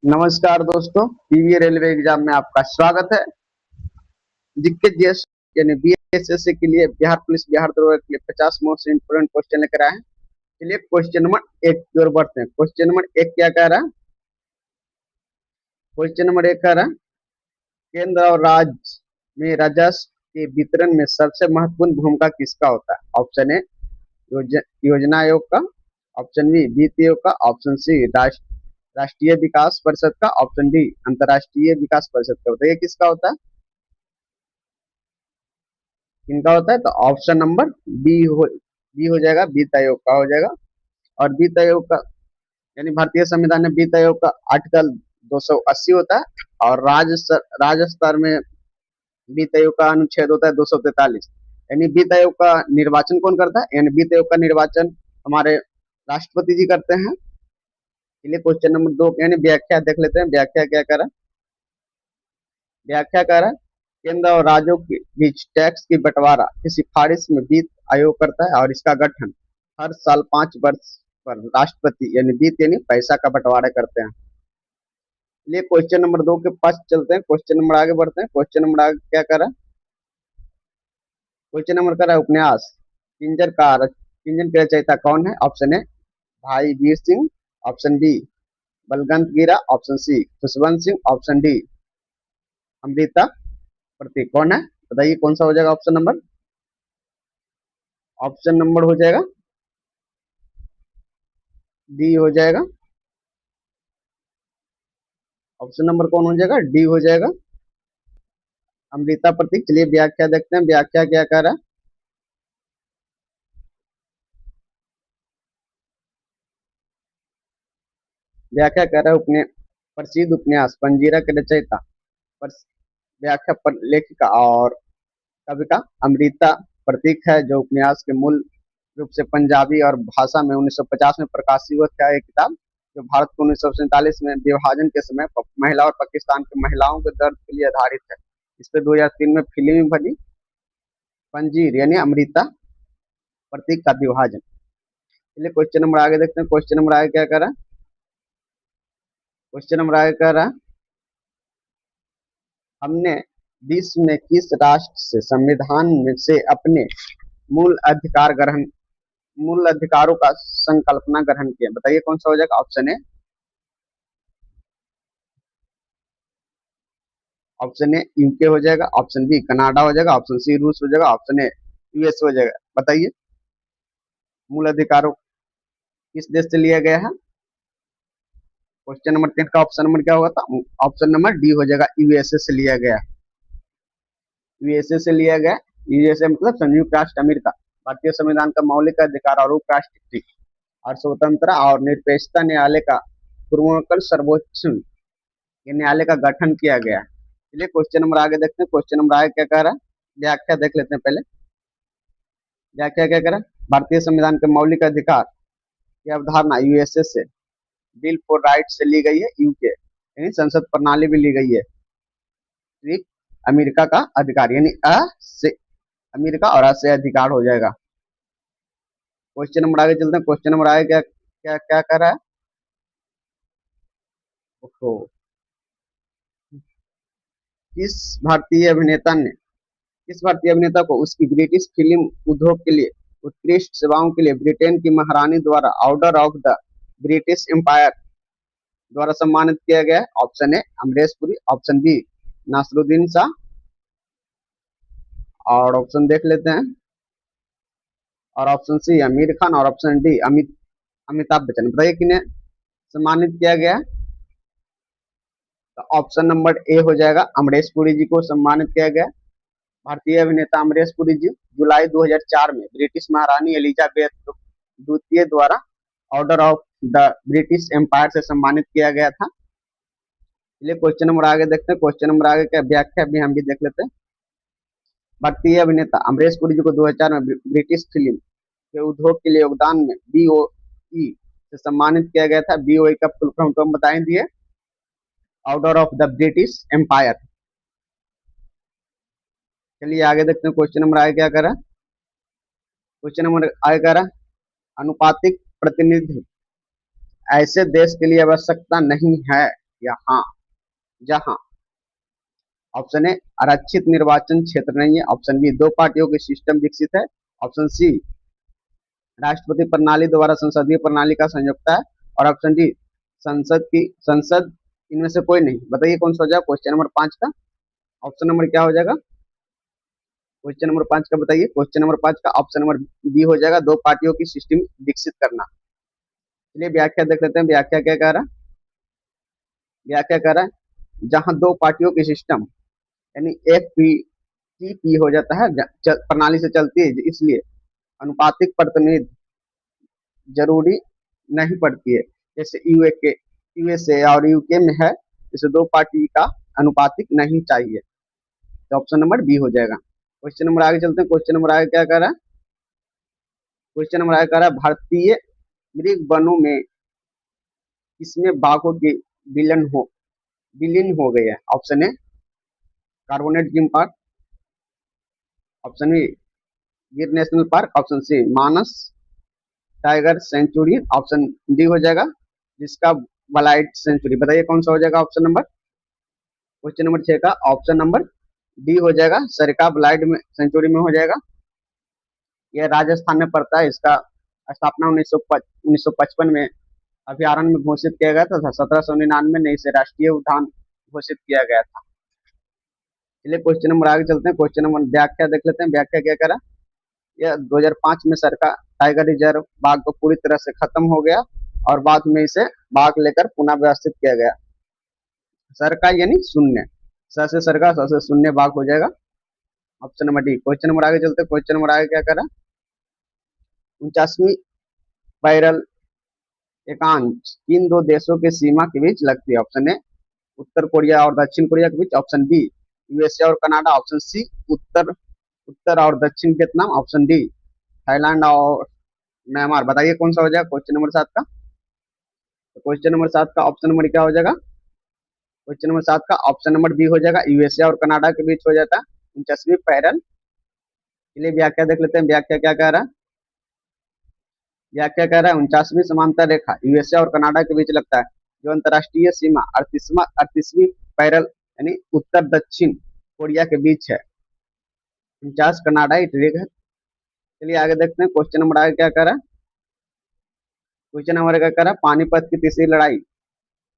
नमस्कार दोस्तों, PV railway exam में आपका स्वागत है। जीके जीएस यानी बीएसएससी के लिए बिहार पुलिस बिहार दरोगा के लिए 50 मोस्ट इंपोर्टेंट क्वेश्चन लेकर आए हैं। चलिए क्वेश्चन नंबर एक की ओर बढ़ते हैं। क्वेश्चन नंबर एक क्या कह रहा है? क्वेश्चन नंबर एक कह रहा है, केंद्र और राज्य में राजस्व के वितरण में सबसे महत्वपूर्ण भूमिका किसका होता है? ऑप्शन ए योजना आयोग का, ऑप्शन बी वित्त आयोग का, ऑप्शन सी राष्ट्रीय विकास परिषद का, ऑप्शन डी अंतर्राष्ट्रीय विकास परिषद का। बताइए किसका होता है, किनका होता है? तो ऑप्शन नंबर बी हो जाएगा, वित्त आयोग का हो जाएगा। और वित्त आयोग का यानी भारतीय संविधान में वित्त आयोग का आर्टिकल 280 होता है, और राज्य स्तर में वित्त आयोग का अनुच्छेद होता है 243। यानी वित्त आयोग का निर्वाचन कौन करता है? यानी वित्त आयोग का निर्वाचन हमारे राष्ट्रपति जी करते हैं। चलिए क्वेश्चन नंबर दो यानी व्याख्या देख लेते हैं। व्याख्या क्या कर रहा है? व्याख्या कर रहा है, केंद्र और राज्यों के बीच टैक्स की बंटवारा की सिफारिश में वित्त आयोग करता है, और इसका गठन हर साल 5 वर्ष पर राष्ट्रपति यानी वित्त यानी पैसा का बंटवारा करते हैं। चलिए क्वेश्चन नंबर दो के पास चलते हैं। क्वेश्चन नंबर आगे बढ़ते हैं। क्वेश्चन नंबर आगे क्या कर रहा है? क्वेश्चन नंबर कर रहा है, उपन्यास किंजन के रचयिता कौन है? Option A Bhai Vir Singh, option B Balwant Gira, option C Khushwant Singh, option D Amrita Pratik. कौन है? बताइए कौन सा हो जाएगा ऑप्शन नंबर? ऑप्शन नंबर हो जाएगा डी हो जाएगा। ऑप्शन नंबर कौन हो जाएगा? डी हो जाएगा, अमृता प्रतीक। चलिए व्याख्या देखते हैं। व्याख्या क्या कह रहा है? व्याख्या कह रहा है, प्रसिद्ध उपन्यास पंजीरा के रचयिता, व्याख्या पर लेखिका और कविका अमृता प्रतीक है, जो उपन्यास के मूल रूप से पंजाबी और भाषा में 1950 में प्रकाशित हुआ था। एक किताब जो भारत को 1947 में विभाजन के समय महिला और पाकिस्तान के महिलाओं के दर्द के लिए आधारित है। इस पर 2003 में फिल्म बनी पंजीर यानी अमृता प्रतीक का विभाजन। चलिए क्वेश्चन नंबर आगे देखते हैं। क्वेश्चन नंबर आगे क्या कर रहा है? क्वेश्चन नंबर आगे कह रहा है, हमने विश्व में किस राष्ट्र से संविधान में से अपने मूल अधिकार ग्रहण मूल अधिकारों का संकल्पना ग्रहण किया? बताइए कौन सा हो जाएगा? ऑप्शन ए यूके हो जाएगा, ऑप्शन बी कनाडा हो जाएगा, ऑप्शन सी रूस हो जाएगा, ऑप्शन ए यूएस हो जाएगा। बताइए मूल अधिकारों किस देश से लिया गया है? क्वेश्चन नंबर 10 का ऑप्शन नंबर क्या होगा था? ऑप्शन नंबर डी हो जाएगा, यूएसए से लिया गया। यूएसए से लिया गया। यूएसए मतलब संयुक्त राष्ट्र अमेरिका। भारतीय संविधान का मौलिक अधिकार और उपराष्ट्रपति और स्वतंत्रता और निरपेक्षता न्यायालय का पूर्वोत्तर सर्वोच्च न्यायालय का गठन किया गया। चलिए क्वेश्चन नंबर आगे देखते हैं। क्वेश्चन नंबर आगे क्या कह रहा है? व्याख्या देख लेते हैं पहले। व्याख्या क्या कह रहा है? भारतीय संविधान के मौलिक अधिकार की अवधारणा यूएसए से बिल फॉर राइट से ली गई है। यूके यानी संसद प्रणाली भी ली गई है। ठीक, अमेरिका का अधिकार यानी अ से अमेरिका और अ से अधिकार हो जाएगा। क्वेश्चन नंबर आगे चलते हैं। क्वेश्चन नंबर आगे क्या क्या क्या कर रहा है? ओहो, किस भारतीय अभिनेता ने किस भारतीय अभिनेता को उसकी ब्रिटिश फिल्म उद्योग के लिए उत्कृष्ट सेवाओं के लिए ब्रिटेन की महारानी द्वारा order of the British Empire द्वारा सम्मानित किया गया है? Option A Amrish Puri, option B Naseeruddin Shah, और ऑप्शन देख लेते हैं, और ऑप्शन सी आमिर खान, और ऑप्शन डी अमिताभ बच्चन। बताइए किन्हें सम्मानित किया गया है? तो ऑप्शन नंबर ए हो जाएगा, अमरीश पुरी जी को सम्मानित किया गया। भारतीय अभिनेता अमरीश पुरी जी जुलाई 2004 में ब्रिटिश महारानी एलिजाबेथ द्वितीय द्वारा order of the British Empire से सम्मानित किया गया था। चलिए क्वेश्चन नंबर आगे देखते हैं। क्वेश्चन नंबर आगे क्या व्याख्या भी हम भी देख लेते हैं। भारतीय अभिनेता अमरीश पुरी जी को 2004 में ब्रिटिश फिल्म के उद्योग के लिए योगदान में बीओई से सम्मानित किया गया था। बीओई का फुल फॉर्म तो हम बताएं दिए, order of the British Empire. चलिए आगे देखते हैं। क्वेश्चन नंबर आगे क्या करा? क्वेश्चन नंबर आगे करा, अनुपातिक प्रतिनिधित्व ऐसे देश के लिए आवश्यकता नहीं है यहाँ, जहाँ। ऑप्शन ए आरक्षित निर्वाचन क्षेत्र नहीं है। ऑप्शन बी दो पार्टियों के सिस्टम विकसित है। ऑप्शन सी राष्ट्रपति प्रणाली द्वारा संसदीय प्रणाली का संयोजकता है। और ऑप्शन डी संसद इनमें से कोई नहीं। बताइए कौन सा हो जाएगा क्वेश्चन नंबर 5 का ऑप्शन नंबर क्या हो जाएगा? क्वेश्चन नंबर 5 का बताइए। क्वेश्चन नंबर 5 का ऑप्शन नंबर बी हो जाएगा, दो पार्टियों की सिस्टम विकसित करना। चलिए व्याख्या देख लेते हैं, व्याख्या क्या कह रहा है। व्याख्या कह रहा है जहां दो पार्टियों की सिस्टम यानी एक पी हो जाता है, प्रणाली से चलती है, इसलिए अनुपातिक प्रतिनिधित्व जरूरी नहीं पड़ती है। जैसे यूएसए और यूके में है, जैसे दो पार्टी का अनुपातिक नहीं चाहिए। तो ऑप्शन नंबर बी हो जाएगा। क्वेश्चन नंबर आगे चलते हैं। क्वेश्चन नंबर आगे क्या कर रहा है? क्वेश्चन नंबर आगे कर रहा है भारतीय मृग वनों में किसमें बाघों के विलीन हो गए हैं। Option A Corbett Jim park. Option B Gir national park. Option C Manas tiger sanctuary. Option D हो जाएगा जिसका वाइल्ड सेंचुरी। बताइए कौन सा हो जाएगा ऑप्शन नंबर? क्वेश्चन नंबर 6 का ऑप्शन नंबर डी हो जाएगा, सरका ब्लाइड में सेंचुरी में हो जाएगा। यह राजस्थान में पड़ता है। इसका स्थापना 1955 में अभ्यारण्य में घोषित किया गया था। 1799 में इसे राष्ट्रीय उद्यान घोषित किया गया था। चलिए क्वेश्चन नंबर आगे चलते हैं। क्वेश्चन नंबर व्याख्या देख लेते हैं। व्याख्या क्या करा? यह 2005 में सरका टाइगर रिजर्व बाघ को पूरी तरह से खत्म हो गया और बाद में इसे बाघ लेकर पुनः व्यवस्थित किया गया। सरका यानी शून्य, स से सरका, स से शून्य बाघ हो जाएगा। Option number D. Question number आगे चलते हैं। क्वेश्चन नंबर आगे क्या करा? 49वीं पैरल एकांश किन दो देशों के सीमा के बीच लगती है। ऑप्शन ए उत्तर कोरिया और दक्षिण कोरिया के बीच। ऑप्शन बी यूएसए और कनाडा। ऑप्शन सी उत्तर और दक्षिण वियतनाम। ऑप्शन डी थाईलैंड और म्यांमार। बताइए कौन सा हो जाएगा क्वेश्चन नंबर 7 का? तो क्वेश्चन नंबर 7 का ऑप्शन नंबर क्या हो जाएगा? क्वेश्चन नंबर 7 का ऑप्शन नंबर बी हो जाएगा, यूएसए और कनाडा के बीच हो जाता है 49वीं पैरल। चलिए व्याख्या देख लेते हैं। व्याख्या क्या कह रहा है? व्याख्या कह रहा है 49वीं समांतर रेखा यूएसए और कनाडा के बीच लगता है, जो अंतरराष्ट्रीय सीमा 38वीं पैरल यानी उत्तर दक्षिण कोरिया के बीच है। 49 कनाडाई रेखा। चलिए आगे देखते हैं। क्वेश्चन नंबर आगे क्या कर रहा है? क्वेश्चन नंबर क्या कर रहा है? पानीपत की तीसरी लड़ाई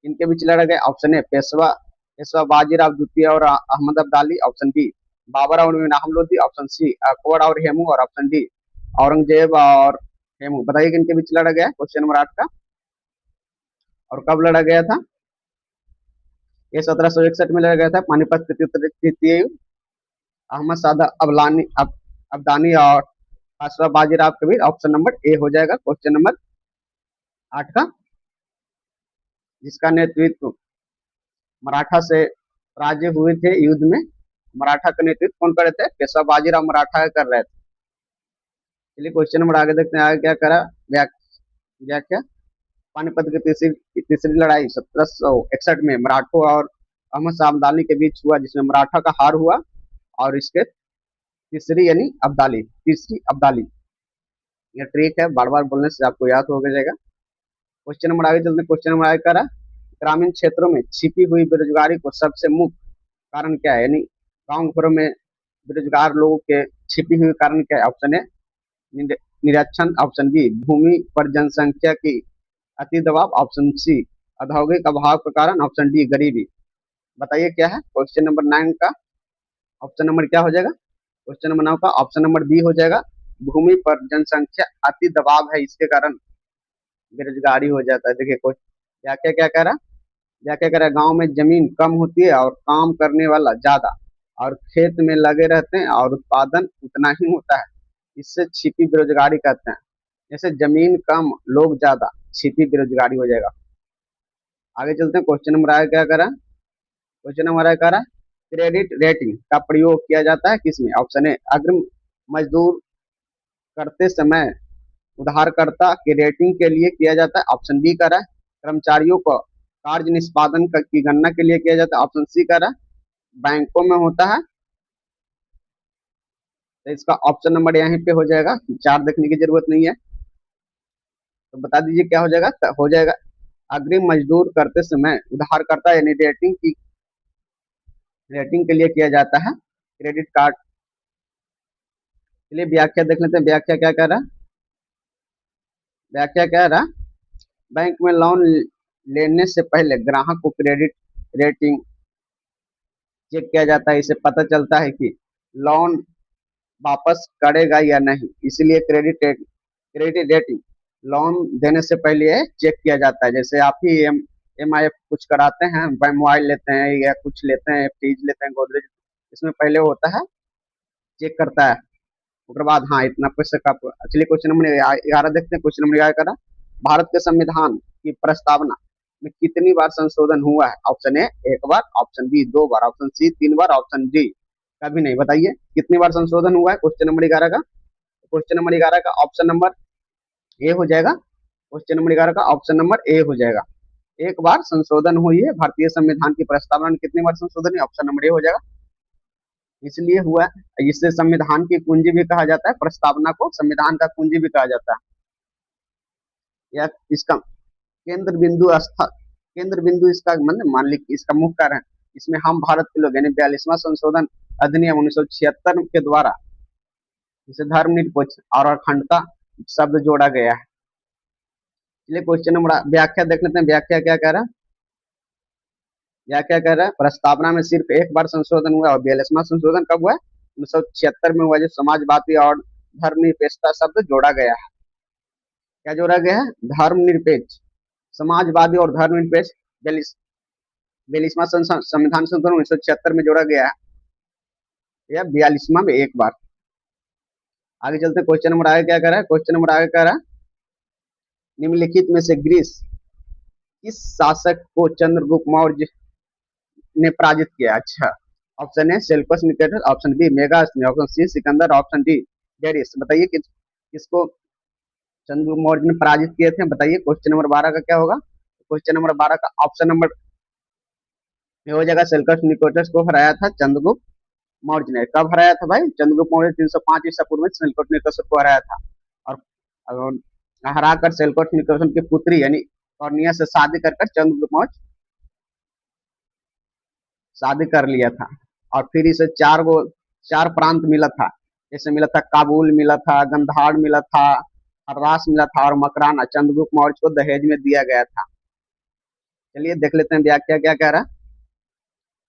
इनके बीच लड़ा गया। ऑप्शन ए पेशवा बाजीराव द्वितीय और अहमद अब्दाली। ऑप्शन बी बाबर और इनाम लोधी। ऑप्शन सी अकबर और हेमू। और ऑप्शन डी औरंगजेब और हेमू। बताइए कि इनके बीच लड़ा गया क्वेश्चन नंबर 8 का, और कब लड़ा गया था? ये 1761 में लड़ा गया था पानीपत तृतीय युद्ध। अहमद सादा अब्दानी और पेशवा बाजीराव के बीच। ऑप्शन नंबर ए हो जाएगा क्वेश्चन नंबर 8 का, जिसका नेतृत्व मराठा से पराजय हुए थे युद्ध में। मराठा का नेतृत्व कौन कर रहे थे? पेशवा बाजीराव मराठा कर रहे थे। चलिए क्वेश्चन नंबर आगे देखते हैं। आगे क्या करा? व्याख्या पानीपत की तीसरी लड़ाई 1761 में मराठों और अहमद शाह अब्दाली के बीच हुआ, जिसमें मराठा का हार हुआ और इसके तीसरी यानी तीसरी अब्दाली। यह ट्रिक है, बार बार बोलने से आपको याद हो जाएगा। क्वेश्चन नंबर आगे चलते हैं। क्वेश्चन नंबर आगे करा ग्रामीण क्षेत्रों में छिपी हुई बेरोजगारी को सबसे मुख्य कारण क्या है, यानी गांव घरों में बेरोजगार लोगों के छिपी हुई कारण क्या है? ऑप्शन ए निरक्षण। ऑप्शन बी भूमि पर जनसंख्या की अति दबाव। ऑप्शन सी औद्योगिक अभाव के कारण। ऑप्शन डी गरीबी। बताइए क्या है क्वेश्चन नंबर 9 का ऑप्शन नंबर क्या हो जाएगा? क्वेश्चन नंबर 9 का ऑप्शन नंबर बी हो जाएगा, भूमि पर जनसंख्या अति दबाव है, इसके कारण बेरोजगारी हो जाता है। देखिए व्याख्या क्या कह रहा है? व्याख्या कह रहा है गाँव में जमीन कम होती है और काम करने वाला ज्यादा, और खेत में लगे रहते हैं और उत्पादन उतना ही होता है, इससे छिपी बेरोजगारी कहते हैं। जैसे जमीन कम लोग ज्यादा, छिपी बेरोजगारी हो जाएगा। आगे चलते हैं। क्वेश्चन नंबर आगे क्या करा? क्वेश्चन नंबर आगे करा क्रेडिट रेटिंग का प्रयोग किया जाता है किसमें? ऑप्शन ए अग्रिम मजदूर करते समय उधारकर्ता की रेटिंग के लिए किया जाता है। ऑप्शन बी करा कर्मचारियों को कार्य निष्पादन की गणना के लिए किया जाता है। ऑप्शन सी करा बैंकों में होता है। तो इसका ऑप्शन नंबर यहीं पे हो जाएगा, 4 देखने की जरूरत नहीं है। तो बता दीजिए क्या हो जाएगा? हो जाएगा अग्रिम मजदूर करते समय उधारकर्ता यानी रेटिंग के लिए किया जाता है क्रेडिट कार्ड। चलिए व्याख्या देख लेते हैं, व्याख्या क्या कह रहा है। व्याख्या कह रहा, बैंक में लोन लेने से पहले ग्राहक को क्रेडिट रेटिंग चेक किया जाता है। इससे पता चलता है कि लोन वापस करेगा या नहीं, इसलिए क्रेडिट रेटिंग लोन देने से पहले चेक किया जाता है। जैसे आप ही एम आई कुछ कराते हैं, मोबाइल लेते हैं या कुछ लेते हैं, फ्रिज लेते हैं, गोदरेज, इसमें पहले होता है चेक करता है, उसके बाद हाँ इतना पैसे का। चलिए क्वेश्चन नंबर 11 देखते हैं। क्वेश्चन नंबर 11 करा, भारत के संविधान की प्रस्तावना में कितनी बार संशोधन हुआ है। ऑप्शन ए 1 बार, ऑप्शन बी 2 बार, ऑप्शन सी 3 बार, ऑप्शन डी कभी नहीं। बताइए कितनी बार संशोधन हुआ है क्वेश्चन नंबर 11 का। क्वेश्चन नंबर 11 का ऑप्शन नंबर ए हो जाएगा। क्वेश्चन नंबर 11 का ऑप्शन नंबर ए हो जाएगा। 1 बार संशोधन हुई है भारतीय संविधान की प्रस्तावना में, कितनी बार संशोधन है, ऑप्शन नंबर ए हो जाएगा। इसलिए हुआ, इससे संविधान की कुंजी भी कहा जाता है, प्रस्तावना को संविधान का कुंजी भी कहा जाता है। या इसका केंद्र बिंदु इसका मान ली इसका मुख्य कारण है। इसमें हम भारत के लोग यानी 42वां संशोधन अधिनियम 1976 के द्वारा इसे धर्मनिरपेक्ष और अखंडता शब्द जोड़ा गया है। चलिए क्वेश्चन नंबर व्याख्या देख लेते हैं, व्याख्या क्या कह रहा है। व्याख्या कह रहा है प्रस्तावना में सिर्फ 1 बार संशोधन हुआ और 42वां संशोधन कब हुआ है, 1976 में हुआ, जो समाजवादी और धर्मनिरपेक्षता शब्द जोड़ा गया है। क्या जोड़ा गया है, धर्मनिरपेक्ष, समाजवादी और धर्मनिरपेक्ष 42वां संविधान संशोधन 1976 में जोड़ा गया है, या 42वां में 1 बार। आगे चलते हैं, क्वेश्चन नंबर आगे क्या कह रहा है। क्वेश्चन नंबर आगे कह रहा है निम्नलिखित में से ग्रीस किस शासक को चंद्रगुप्त मौर्य ने पराजित किया। अच्छा, option A Seleucus Nicator, option B Megasthenes, option C Sikandar, option D Darius. बताइए किसको चंद्रगुप्त मौर्य ने पराजित किए थे, बताइए। क्वेश्चन नंबर 12 का क्या होगा, क्वेश्चन नंबर 12 का ऑप्शन नंबर ये हो जाएगा, सेल्यूकस निकेटर को हराया था चंद्रगुप्त मौर्य ने। कब हराया था भाई, चंद्रगुप्त मौर्य 305 ईसा पूर्व में सेल्यूकस निकेटर को हराया था, और हराकर सेल्यूकस निकेटर की पुत्री यानी कौरनिया से शादी कर चंद्रगुप्त मौर्य शादी कर लिया था। और फिर इसे 4 प्रांत मिला था, जैसे मिला था काबुल मिला था, गंधार मिला था, हर्रास मिला था और मकराना चंद्रगुप्त मौर्य को दहेज में दिया गया था। चलिए देख लेते हैं व्याख्या क्या कह रहा है।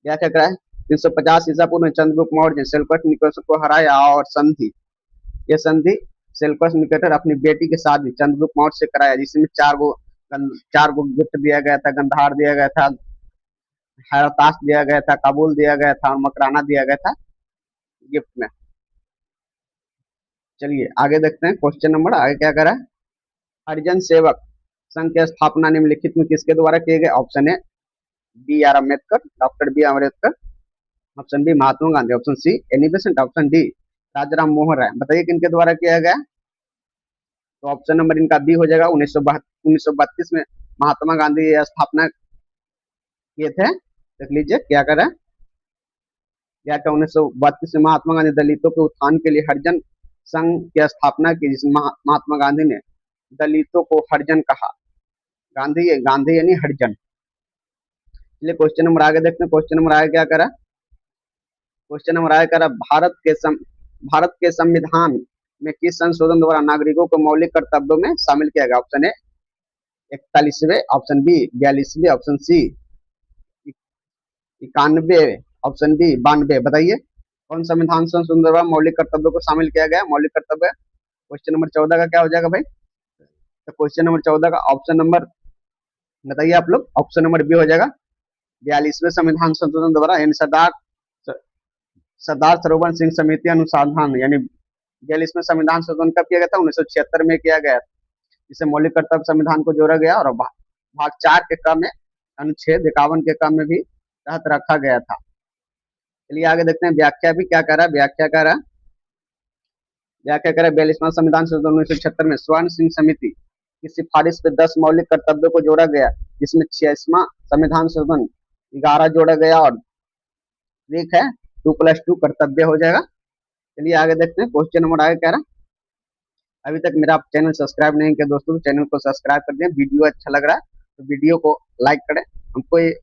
व्याख्या कह रहा है 350 ईसा पूर्व में चंद्रगुप्त मौर्य ने सेल्यूकस निकेटर को हराया और ये संधि सेल्यूकस निकेटर अपनी बेटी की शादी चंद्रगुप्त मौर्य से कराया, जिसमें 4 गो गिफ्ट दिया गया था, गंधार दिया गया था, हरताश दिया गया था, काबुल दिया गया था और मकराना दिया गया था गिफ्ट में। चलिए आगे देखते हैं, क्वेश्चन नंबर आगे क्या कह रहा है। हरिजन सेवक संघ की स्थापना निम्नलिखित में किसके द्वारा किए गए। Option A B R Ambedkar, doctor B Ambedkar, option B Mahatma Gandhi, option C Annie Besant, option D Rajaram Mohan Roy. बताइए किनके द्वारा किया गया। तो ऑप्शन नंबर इनका बी हो जाएगा। 1932 में महात्मा गांधी स्थापना किए थे। देख लीजिए क्या कर रहा है, क्या 1932 में महात्मा गांधी दलितों के उत्थान के लिए हरिजन संघ की स्थापना की, जिसमें महात्मा गांधी ने दलितों को हरिजन कहा। गांधी यानी हरिजन। चलिए क्वेश्चन नंबर आगे देखते हैं, क्वेश्चन नंबर आगे क्या करा। क्वेश्चन नंबर आगे करा भारत के संविधान में किस संशोधन द्वारा नागरिकों को मौलिक कर्तव्यों में शामिल किया गया। ऑप्शन ए 41वें, ऑप्शन बी 42वें, ऑप्शन सी 91, ऑप्शन डी 92। बताइए कौन संविधान संशोधन द्वारा मौलिक कर्तव्यों को शामिल किया गया। मौलिक कर्तव्य क्वेश्चन नंबर 14 का क्या हो जाएगा भाई। तो क्वेश्चन नंबर 14 का ऑप्शन नंबर बताइए आप लोग, ऑप्शन नंबर बी हो जाएगा। 42वें संविधान संशोधन द्वारा यानी सरदार सरोवर सिंह समिति अनुसंधान यानी 42वें संविधान संशोधन कब किया गया था, 1976 में किया गया, जिसे मौलिक कर्तव्य संविधान को जोड़ा गया और भाग 4 के क्रम में अनुच्छेद 51 के क्रम में भी तहत रखा गया था। चलिए आगे देखते हैं व्याख्या भी क्या कह रहा है। व्याख्या कह रहा है 42वां संविधान संशोधन 1976 में स्वर्ण सिंह समिति की सिफारिश पे 10 मौलिक कर्तव्यों को जोड़ा गया, जिसमें 86वां संविधान संशोधन 11 जोड़ा गया और ठीक है 2+2 कर्तव्य हो जाएगा। चलिए आगे देखते हैं, क्वेश्चन नंबर आगे कह रहा है। अभी तक मेरा चैनल सब्सक्राइब नहीं किया दोस्तों, चैनल को सब्सक्राइब कर दें। वीडियो अच्छा लग रहा है तो वीडियो को लाइक करें। हमको ये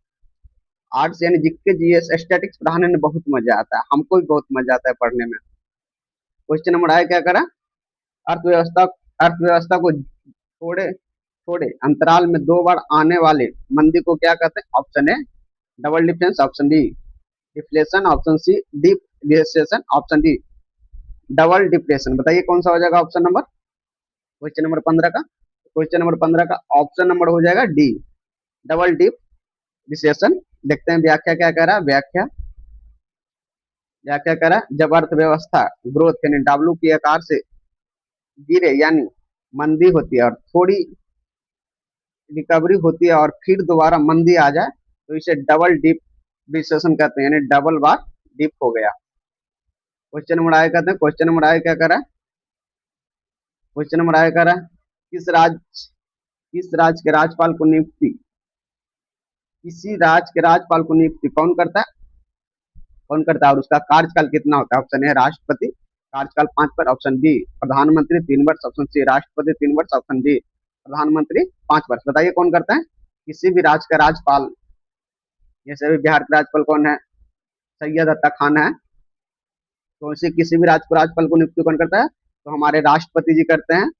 आर्ट्स यानी जीके जीएस स्टैटिक्स पढ़ाने में बहुत मजा आता है, हमको भी बहुत मजा आता है पढ़ने में। क्वेश्चन नंबर आए क्या करा, अर्थव्यवस्था अर्थव्यवस्था को थोड़े थोड़े अंतराल में 2 बार आने वाले मंदी को क्या कहते हैं? Option A double difference, option B deflation, option C deep recession, option D double depression. बताइए कौन सा हो जाएगा ऑप्शन नंबर, क्वेश्चन नंबर 15 का? क्वेश्चन नंबर 15 का ऑप्शन नंबर हो जाएगा डी, डबल डीप रिसेशन। देखते हैं व्याख्या क्या कह रहा है। व्याख्या व्याख्या कह रहा है, जब अर्थव्यवस्था ग्रोथ यानी डब्ल्यू की आकार से गिरे यानी मंदी होती है और थोड़ी रिकवरी होती है और फिर दोबारा मंदी आ जाए तो इसे डबल डीप रिसेशन कहते हैं, यानी डबल बार डीप हो गया। क्वेश्चन नंबर आए कहते हैं, क्वेश्चन नंबर आए क्या कर रहा है, क्वेश्चन नंबर आए कर रहा है, किस राज्य के राज्यपाल को नियुक्ति किसी राज्य के राज्यपाल को नियुक्ति कौन करता है और उसका कार्यकाल कितना होता है? ऑप्शन ए राष्ट्रपति, कार्यकाल 5 वर्ष, ऑप्शन बी प्रधानमंत्री 3 वर्ष, ऑप्शन सी राष्ट्रपति 3 वर्ष, ऑप्शन डी प्रधानमंत्री 5 वर्ष। बताइए कौन करता है? किसी भी राज्य का राज्यपाल, जैसे अभी बिहार के राज्यपाल कौन है? सैयद अत्ता खान है। तो इसे किसी भी राज्य को राज्यपाल को नियुक्ति कौन करता है? तो हमारे राष्ट्रपति जी करते हैं,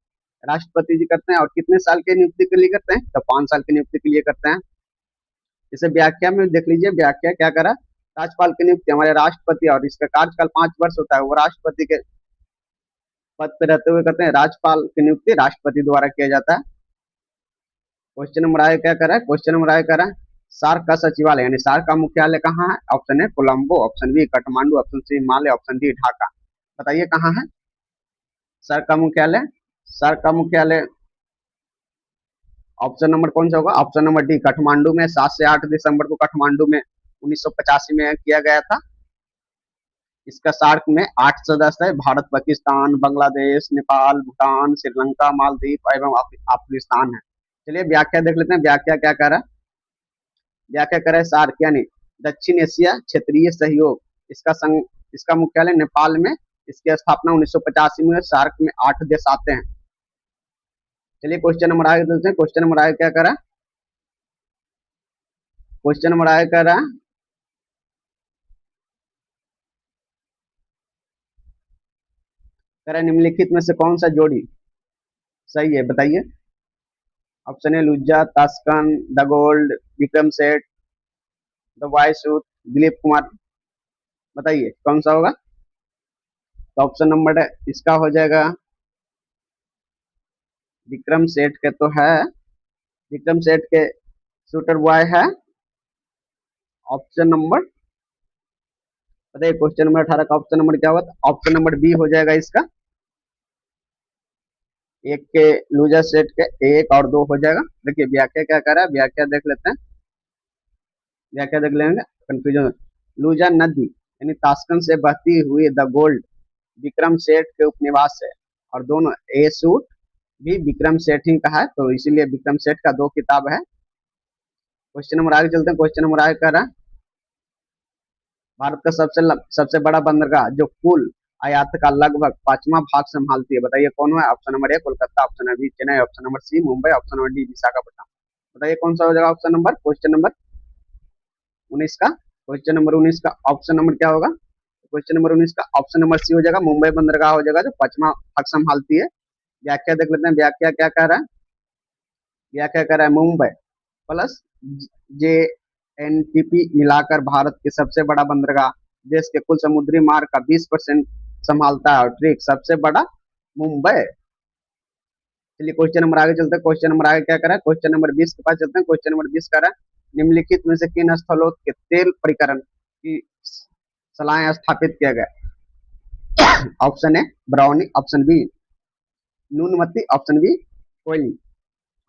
राष्ट्रपति जी करते हैं। और कितने साल की नियुक्ति के लिए करते हैं? तो 5 साल की नियुक्ति के लिए करते हैं। इसे व्याख्या में देख लीजिए, व्याख्या क्या करा, राज्यपाल की नियुक्ति हमारे राष्ट्रपति और इसका कार्यकाल 5 वर्ष होता है, वो राष्ट्रपति के पद पे रहते हुए करते हैं। राज्यपाल की नियुक्ति राष्ट्रपति द्वारा किया जाता है। क्वेश्चन नंबर आए क्या करा है, क्वेश्चन नंबर आए करा सार्क का सचिवालय यानी सार्क का मुख्यालय कहाँ है? Option A Colombo, option B Kathmandu, option C Himalaya, option D Dhaka. बताइए कहाँ है सार्क का मुख्यालय? सार्क का मुख्यालय ऑप्शन नंबर कौन सा होगा? ऑप्शन नंबर डी काठमांडू में। 7 से 8 दिसंबर को काठमांडू में 1985 में किया गया था। इसका सार्क में 8 सदस्य है, भारत, पाकिस्तान, बांग्लादेश, नेपाल, भूटान, श्रीलंका, मालदीव एवं अफगानिस्तान है। चलिए व्याख्या देख लेते हैं, व्याख्या क्या कह रहा है। व्याख्या कर रहा है सार्क यानी दक्षिण एशिया क्षेत्रीय सहयोग, इसका मुख्यालय नेपाल में, इसकी स्थापना 1985 में। सार्क में 8 देश आते हैं। चलिए क्वेश्चन नंबर आगे चलते हैं। क्वेश्चन नंबर आगे क्या करा, क्वेश्चन नंबर आगे कह रहा निम्नलिखित में से कौन सा जोड़ी सही है? बताइए। ऑप्शन ए लुज्जा, तास्कन, the gold, Vikram Seth, the वायसूट, Dilip Kumar. बताइए कौन सा होगा? तो ऑप्शन नंबर इसका हो जाएगा विक्रम सेठ के, तो है विक्रम सेठ के शूटर बॉय है ऑप्शन नंबर, बताइए क्वेश्चन नंबर 18 का ऑप्शन नंबर क्या होगा? ऑप्शन नंबर बी हो जाएगा इसका। एक के लूजर सेट के 1 और 2 हो जाएगा। देखिए व्याख्या क्या कर रहा है, व्याख्या देख लेते हैं, व्याख्या देख लेंगे, कंफ्यूजन। लूजा नदी यानी ताशकंद से बहती हुई द गोल्ड विक्रम सेठ के उपनिवास है, और दोनों ए सूट भी विक्रम सेठ ही का है, तो इसीलिए विक्रम सेठ का 2 किताब है। क्वेश्चन नंबर आगे चलते हैं। क्वेश्चन नंबर आगे कर रहा है, भारत का सबसे बड़ा बंदरगाह जो कुल आयात का लगभग 5वां भाग संभालती है, बताइए कौन है? Option number A Kolkata, option number B Chennai, option number C Mumbai, option number D Visakhapatnam. बताइए कौन सा हो जाएगा ऑप्शन नंबर, क्वेश्चन नंबर 19 का? क्वेश्चन नंबर 19 का ऑप्शन नंबर क्या होगा? क्वेश्चन नंबर 19 का ऑप्शन नंबर सी हो जाएगा, मुंबई बंदरगाह हो जाएगा जो 5वां भाग संभालती है। व्याख्या देख लेते हैं, व्याख्या क्या कह रहा है, व्याख्या कह रहा है मुंबई प्लस जे एनटीपी मिलाकर भारत के सबसे बड़ा बंदरगाह, देश के कुल समुद्री मार्ग का 20% संभालता है, और ट्रिक सबसे बड़ा मुंबई। चलिए क्वेश्चन नंबर आगे चलते हैं। क्वेश्चन नंबर आगे क्या करा है, क्वेश्चन नंबर 20 के पास चलते हैं। क्वेश्चन नंबर 20 करा निम्नलिखित में से किन स्थलों के तेल परिकरण की सलाहें स्थापित किया गया? Option A Barauni, option B Noonmati, option B Koyali,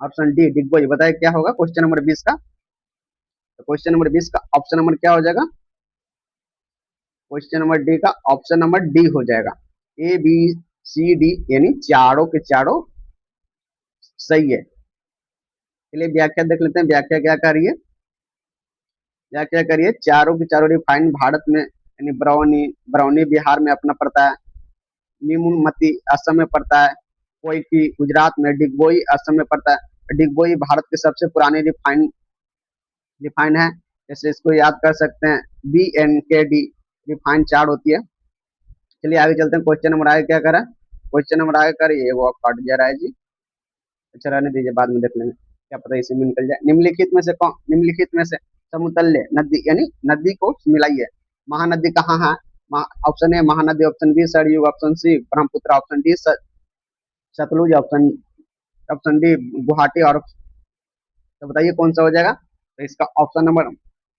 option D Digboi. बताइए क्या होगा क्वेश्चन नंबर 20 का? तो क्वेश्चन नंबर 20 का ऑप्शन नंबर क्या हो जाएगा? क्वेश्चन नंबर डी का ऑप्शन नंबर डी हो जाएगा। ए बी सी डी यानी चारों के चारों सही है। चलिए व्याख्या देख लेते हैं, व्याख्या क्या कर रही है, व्याख्या करिए, चारों के चारों रिफाइंड भारत में यानी बरौनी बिहार में अपना पड़ता है, नीमुमती असम में पड़ता है, कोयटी गुजरात में, डिगबोई असम में पड़ता है। डिगबोई भारत के सबसे पुरानी रिफाइन है। जैसे इसको याद कर सकते हैं, BNKD रिफाइन चार्ट होती है। चलिए आगे चलते हैं। क्वेश्चन नंबर आगे क्या करा, क्वेश्चन नंबर आगे करिए, वो कट जा रहा है जी। अच्छा रहने दीजिए, बाद में देख लेंगे, क्या पता इसी में निकल जाए। निम्नलिखित में से समतुल्य नदी यानी नदी को मिलाइए। महानदी कहाँ है? Option A Mahanadi, option B Saryu, option C Brahmaputra, option D Sutlej, option option D Guwahati. और तो बताइए कौन सा हो जाएगा। तो इसका ऑप्शन नंबर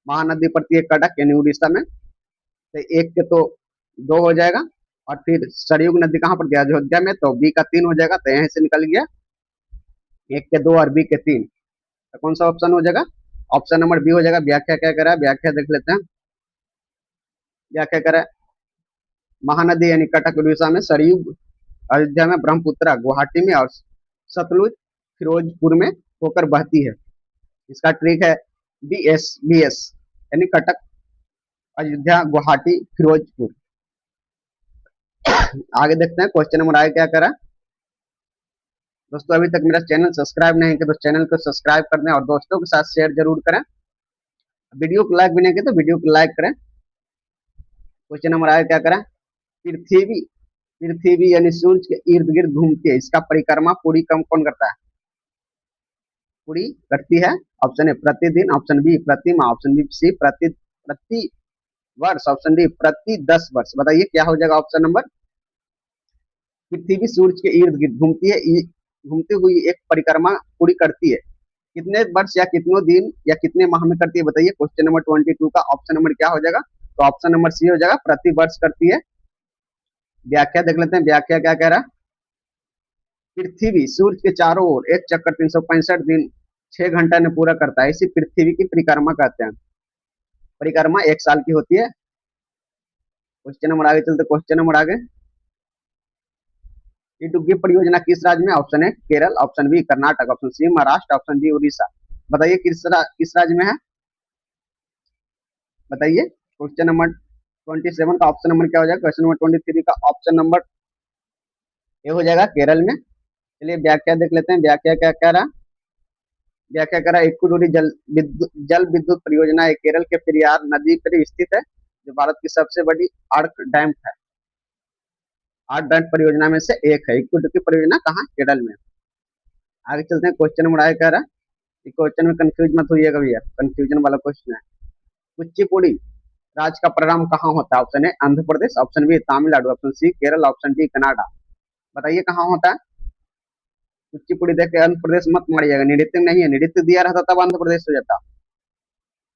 महानदी पड़ती है कटक यानी उड़ीसा में, तो एक के तो दो हो जाएगा। और फिर सरयू नदी कहाँ पड़ती है? अयोध्या में, तो बी का 3 हो जाएगा। तो यहीं से निकल गया एक के दो और बी के 3। तो कौन सा ऑप्शन हो जाएगा? ऑप्शन नंबर बी हो जाएगा। व्याख्या क्या करा है, व्याख्या देख लेते हैं। व्याख्या करा महानदी यानी कटक उड़ीसा में, सरयू अयोध्या में, ब्रह्मपुत्र गुवाहाटी में और सतलुज फिरोजपुर में होकर बहती है। इसका ट्रिक है BS यानी कटक अयोध्या गुवाहाटी फिरोजपुर। आगे देखते हैं क्वेश्चन नंबर आगे क्या करा। दोस्तों अभी तक मेरा चैनल सब्सक्राइब नहीं किया तो चैनल को सब्सक्राइब कर दें और दोस्तों के साथ शेयर जरूर करें। वीडियो को लाइक भी नहीं किया तो वीडियो को लाइक करें। क्वेश्चन नंबर आगे क्या करें। पृथ्वी पृथ्वी यानी सूर्य के इर्द गिर्द घूमती है, इसका परिक्रमा पूरी कम कौन करता है? पूरी करती है। ऑप्शन ए प्रतिदिन, ऑप्शन बी प्रति माह, ऑप्शन बी सी प्रति वर्ष, ऑप्शन डी प्रति 10 वर्ष। बताइए क्या हो जाएगा ऑप्शन नंबर। पृथ्वी सूर्य के इर्द गिर्द घूमती है, घूमती हुई एक परिक्रमा पूरी करती है, कितने वर्ष या कितने दिन या कितने माह में करती है? बताइए। क्वेश्चन नंबर 22 का ऑप्शन नंबर क्या हो जाएगा? तो ऑप्शन नंबर सी हो जाएगा, प्रति वर्ष करती है। व्याख्या देख लेते हैं, व्याख्या क्या कह रहा है। पृथ्वी सूर्य के चारों ओर एक चक्कर 365 दिन 6 घंटा में पूरा करता है, इसी पृथ्वी की परिक्रमा कहते हैं। परिक्रमा 1 साल की होती है। क्वेश्चन नंबर आगे चलते, क्वेश्चन नंबर आगे। ईडुग्गी परियोजना किस राज्य में? Option A Kerala, option B Karnataka, option C Maharashtra, option D Orissa. बताइए किस राज्य में है? बताइए। क्वेश्चन नंबर 27 का ऑप्शन नंबर क्या हो जाएगा? क्वेश्चन नंबर 23 का ऑप्शन नंबर ए हो जाएगा केरल में। चलिए व्याख्या देख लेते हैं, व्याख्या क्या कह रहा। व्याख्या करा इक्कुडूरी जल विद्युत परियोजना है, केरल के पेरियार नदी पर स्थित है, जो भारत की सबसे बड़ी आर्क डैम है। आर्क डैम परियोजना में से एक है। इक्कुडूरी परियोजना कहाँ? केरल में। आगे चलते हैं, क्वेश्चन नंबर आगे कह रहा है। क्वेश्चन में कंफ्यूज मत होइएगा भैया, कंफ्यूजन वाला क्वेश्चन है। कुचिपुड़ी राज्य का प्रारंभ कहाँ होता है? Option A Andhra Pradesh, option B Tamil Nadu, option C Kerala, option D Canada. बताइए कहाँ होता है। कुचिपुड़ी देख के आंध्र प्रदेश मत मारिएगा, नृत्य नहीं है, नृत्य दिया रहता तब आंध्र प्रदेश हो जाता।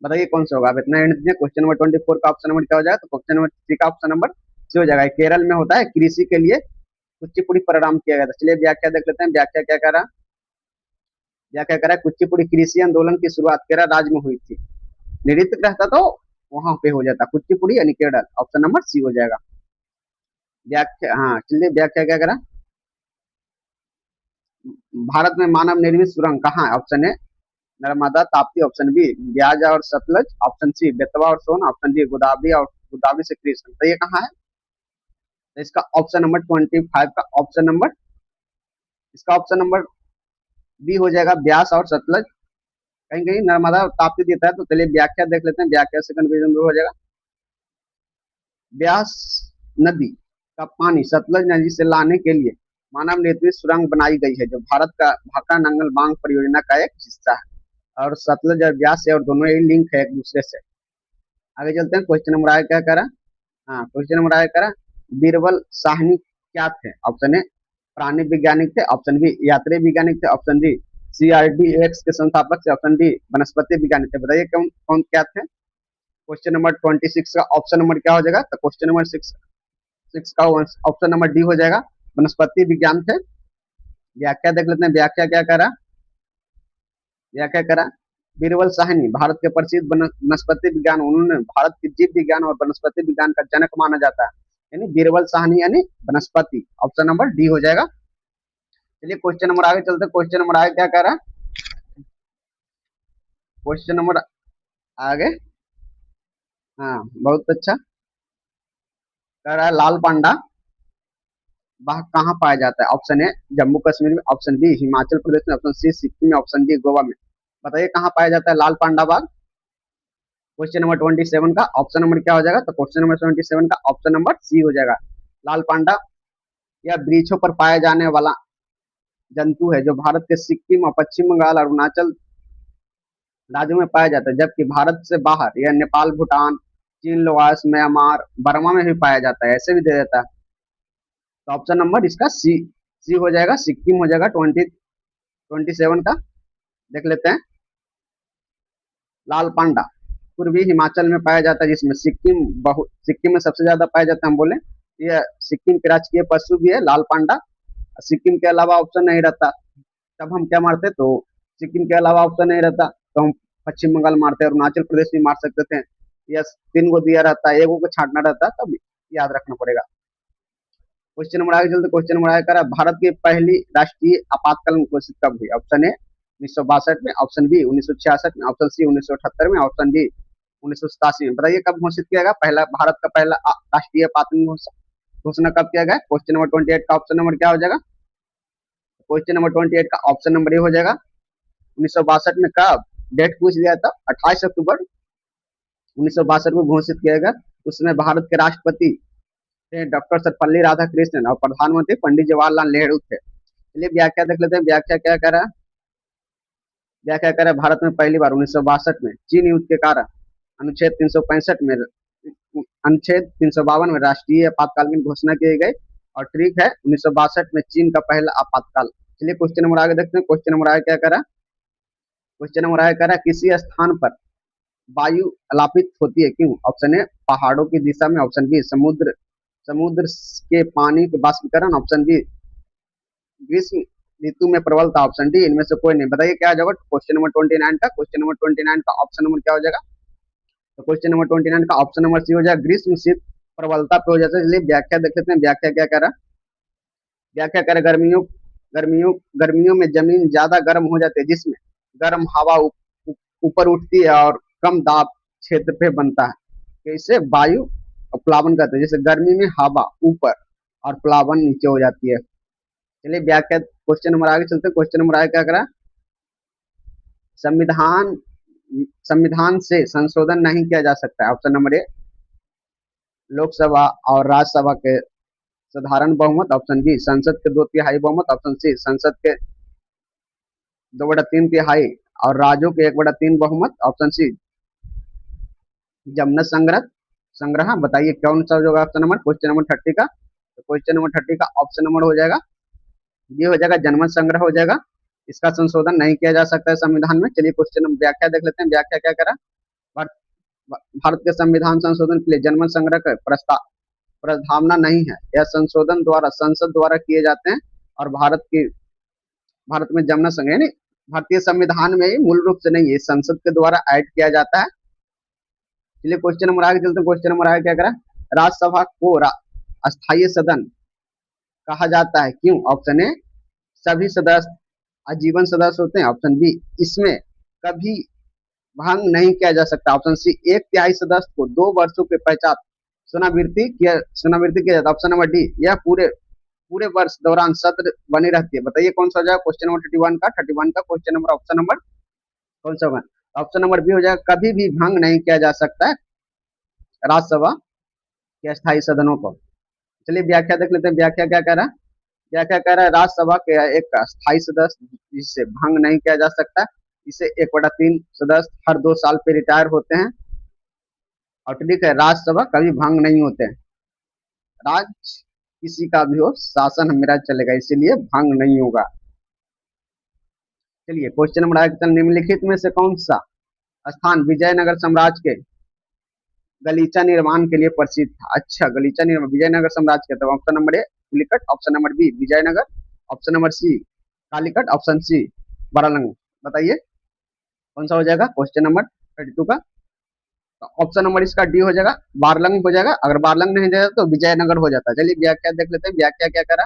बताइए कौन सा होगा। आप इतना हिंट दीजिए। क्वेश्चन नंबर 24 का ऑप्शन नंबर क्या हो जाएगा? तो क्वेश्चन नंबर सी का ऑप्शन नंबर सी हो जाएगा। केरल में होता है, कृषि के लिए कुचिपुड़ी प्रारंभ किया गया था। चलिए व्याख्या देख लेते हैं, व्याख्या क्या कह रहा। व्याख्या कह रहा है कुचिपुड़ी कृषि आंदोलन की शुरुआत केरल राज्य में हुई थी, नृत्य रहता तो वहां पे हो जाता कुचिपुड़ी यानी केरल। ऑप्शन नंबर सी हो जाएगा। व्याख्या, हाँ चलिए व्याख्या क्या करा। भारत में मानव निर्मित सुरंग कहाँ है? Option A Narmada Tapti, option B Beas और सतलज, ऑप्शन सी बेतवा और सोन, ऑप्शन डी गोदावरी और गोदावरी से कृष्ण। तो ये कहाँ है? तो इसका ऑप्शन नंबर 25 का ऑप्शन नंबर, इसका ऑप्शन नंबर बी हो जाएगा, ब्यास और सतलज। कहीं कहीं नर्मदा और ताप्ती देता है। तो चलिए व्याख्या देख लेते हैं, व्याख्या से कन्फ्यूजन दूर हो जाएगा। ब्यास नदी का पानी सतलज नदी से लाने के लिए मानव निर्मित सुरंग बनाई गई है, जो भारत का भाखड़ा नंगल बांध परियोजना का एक हिस्सा है। और सतलज और ब्यास से और दोनों ही लिंक है एक दूसरे से। आगे चलते हैं, क्वेश्चन नंबर आगे क्या करा। हाँ क्वेश्चन नंबर आगे करा, बीरबल साहनी क्या थे? ऑप्शन ए प्राणी वैज्ञानिक थे, ऑप्शन बी यात्री वैज्ञानिक थे, ऑप्शन डी CRDX के संस्थापक थे, ऑप्शन डी वनस्पति वैज्ञानिक थे। बताइए कौन कौन क्या थे। क्वेश्चन नंबर 26 का ऑप्शन नंबर क्या हो जाएगा? तो क्वेश्चन नंबर सिक्स का ऑप्शन नंबर डी हो जाएगा, वनस्पति विज्ञान थे। व्याख्या देख लेते हैं, व्याख्या क्या करा। व्याख्या करा बीरबल साहनी भारत के प्रसिद्ध वनस्पति विज्ञान, उन्होंने भारत के जीव विज्ञान और वनस्पति विज्ञान का जनक माना जाता है, यानी बीरबल साहनी यानी वनस्पति। ऑप्शन नंबर डी हो जाएगा। चलिए क्वेश्चन नंबर आगे चलते, क्वेश्चन नंबर आगे क्या कह रहा। क्वेश्चन नंबर आगे, हाँ बहुत अच्छा कह रहा है। लाल पांडा वह कहाँ पाया जाता है? ऑप्शन ए जम्मू कश्मीर में, ऑप्शन बी हिमाचल प्रदेश में, ऑप्शन सी सिक्किम में, ऑप्शन डी गोवा में। बताइए कहाँ पाया जाता है लाल पांडा बाग? क्वेश्चन नंबर 27 का ऑप्शन नंबर क्या हो जाएगा? तो क्वेश्चन नंबर 27 का ऑप्शन नंबर सी हो जाएगा। लाल पांडा यह वृक्षों पर पाया जाने वाला जंतु है जो भारत के सिक्किम और पश्चिम बंगाल और अरुणाचल राज्यों में पाया जाता है, जबकि भारत से बाहर यह नेपाल, भूटान, चीन, लाओस, म्यांमार, बर्मा में भी पाया जाता है। ऐसे भी दे देता है। तो ऑप्शन नंबर इसका सी सी हो जाएगा, सिक्किम हो जाएगा 27 का। देख लेते हैं। लाल पांडा पूर्वी हिमाचल में पाया जाता है, जिसमें सिक्किम में सबसे ज्यादा पाया जाता है। हम बोले ये सिक्किम के राजकीय पशु भी है लाल पांडा। सिक्किम के अलावा ऑप्शन नहीं रहता, तब हम क्या मारते? तो सिक्किम के अलावा ऑप्शन नहीं रहता तो हम पश्चिम बंगाल मारते, अरुणाचल प्रदेश भी मार सकते थे। यह 3 गो दिया रहता है, 1 को छांटना रहता, तब याद रखना पड़ेगा। क्वेश्चन नंबर आगे चलते। क्वेश्चन नंबर आगे करा, भारत की पहली राष्ट्रीय आपातकालीन घोषित कब हुई? ऑप्शन ए 1962 में, ऑप्शन बी 1966 में, ऑप्शन सी 1978 में, ऑप्शन डी 1987 में। बताइए कब घोषित किया गया पहला भारत का पहला राष्ट्रीय आपातकालीन घोषणा कब किया गया? क्वेश्चन नंबर 28 का ऑप्शन नंबर क्या हो जाएगा? क्वेश्चन नंबर 28 का ऑप्शन नंबर ए हो जाएगा 1962 में। कब डेट पूछ लिया था? 28 अक्टूबर 1962 को घोषित किया गया। उसमें भारत के राष्ट्रपति डॉक्टर सर्वपल्ली राधाकृष्णन और प्रधानमंत्री पंडित जवाहरलाल नेहरू थे। चलिए व्याख्या देख लेते हैं। व्याख्या क्या कह रहा है? व्याख्या कह रहा है, भारत में पहली बार 1962 में चीन युद्ध के कारण अनुच्छेद 365 में अनुच्छेद 352 में राष्ट्रीय आपातकालीन घोषणा की गई। और ठीक है, 1962 में चीन का पहला आपातकाल। चलिए क्वेश्चन नंबर आगे देखते हैं। क्वेश्चन नंबर आगे क्या करा? क्वेश्चन नंबर आगे कह रहा है, किसी स्थान पर वायु अलापित होती है, क्यों? ऑप्शन ए पहाड़ों की दिशा में, ऑप्शन बी समुद्र समुद्र के पानी के बाष्पीकरण, ऑप्शन बी ग्रीष्म ऋतु में प्रबलता, ऑप्शन डी इनमें से कोई नहीं। बताइए क्या हो जाएगा क्वेश्चन नंबर 29 का? क्वेश्चन नंबर 29 का ऑप्शन नंबर क्या हो जाएगा? तो क्वेश्चन नंबर 29 का ऑप्शन नंबर सी हो जाएगा, ग्रीष्म शीत प्रबलता पे हो जाता है। इसलिए व्याख्या देख लेते हैं। व्याख्या क्या कह रहा है? व्याख्या कह रहा है, गर्मियों में जमीन ज्यादा गर्म हो जाती है, जिसमें गर्म हवा ऊपर उठती है और कम दाब क्षेत्र पे बनता है, तो इसे वायु प्लावन कहते हैं। जैसे गर्मी में हवा ऊपर और प्लावन नीचे हो जाती है। चलिए व्याख्या क्वेश्चन नंबर आगे चलते हैं। क्वेश्चन नंबर आगे क्या करा? संविधान संविधान से संशोधन नहीं किया जा सकता है। ऑप्शन नंबर ए लोकसभा और राज्यसभा के साधारण बहुमत, ऑप्शन बी संसद के 2/3 बहुमत, ऑप्शन सी संसद के 2/3 और राज्यों के 1/3 बहुमत, ऑप्शन सी जनमत संग्रह। बताइए कौन सा होगा ऑप्शन नंबर? क्वेश्चन नंबर 30 का। तो क्वेश्चन नंबर 30 का ऑप्शन नंबर हो जाएगा ये हो जाएगा, जनमत संग्रह हो जाएगा। इसका संशोधन नहीं किया जा सकता है संविधान में। चलिए क्वेश्चन व्याख्या देख लेते हैं। व्याख्या क्या करा? भारत के संविधान संशोधन के लिए जनमत संग्रह का प्रस्तावना नहीं है। यह संशोधन द्वारा संसद द्वारा किए जाते हैं और भारत में जनमत संग्रह यानी भारतीय संविधान में ही मूल रूप से नहीं है, संसद के द्वारा ऐड किया जाता है। चलिए क्वेश्चन नंबर आगे चलते हैं। क्वेश्चन नंबर आगे क्या करा? राज्यसभा को अस्थायी सदन कहा जाता है, क्यों? ऑप्शन ए सभी सदस्य आजीवन सदस्य होते हैं, ऑप्शन बी इसमें कभी भंग नहीं किया जा सकता, ऑप्शन सी 1/3 सदस्य को 2 वर्षों के पश्चात सेवानिवृत्ति किया जाता है, ऑप्शन नंबर डी यह पूरे वर्ष दौरान सत्र बनी रहती है। बताइए कौन सा हो जाएगा क्वेश्चन नंबर 31 का क्वेश्चन नंबर ऑप्शन नंबर कौन सा होगा? ऑप्शन नंबर बी हो जाएगा, कभी भी भंग नहीं किया जा सकता है राज्यसभा के अस्थायी सदनों को। चलिए व्याख्या देख लेते हैं। व्याख्या क्या कह रहा है? व्याख्या कह रहा है, राज्यसभा के एक स्थायी सदस्य जिसे भंग नहीं किया जा सकता, इसे 1/3 सदस्य हर 2 साल पे रिटायर होते हैं। और ठीक है, राज्यसभा कभी भंग नहीं होते हैं। राज किसी का भी हो, शासन मेरा चलेगा, इसीलिए भंग नहीं होगा। चलिए क्वेश्चन नंबर आगे, निम्नलिखित में से कौन सा स्थान विजयनगर साम्राज्य के गलीचा निर्माण के लिए प्रसिद्ध था? अच्छा, गलीचा निर्माण विजयनगर साम्राज्य के। तो option number A Pulicat, option number B Vijayanagar, option number C Calicut, option C वारालंग। बताइए कौन सा हो जाएगा क्वेश्चन नंबर 32 का? तो ऑप्शन नंबर इसका डी हो जाएगा, वारलंग हो जाएगा। अगर वारलंग नहीं जाएगा तो विजयनगर हो जाता है। चलिए व्याख्या देख लेते हैं। व्याख्या क्या करा?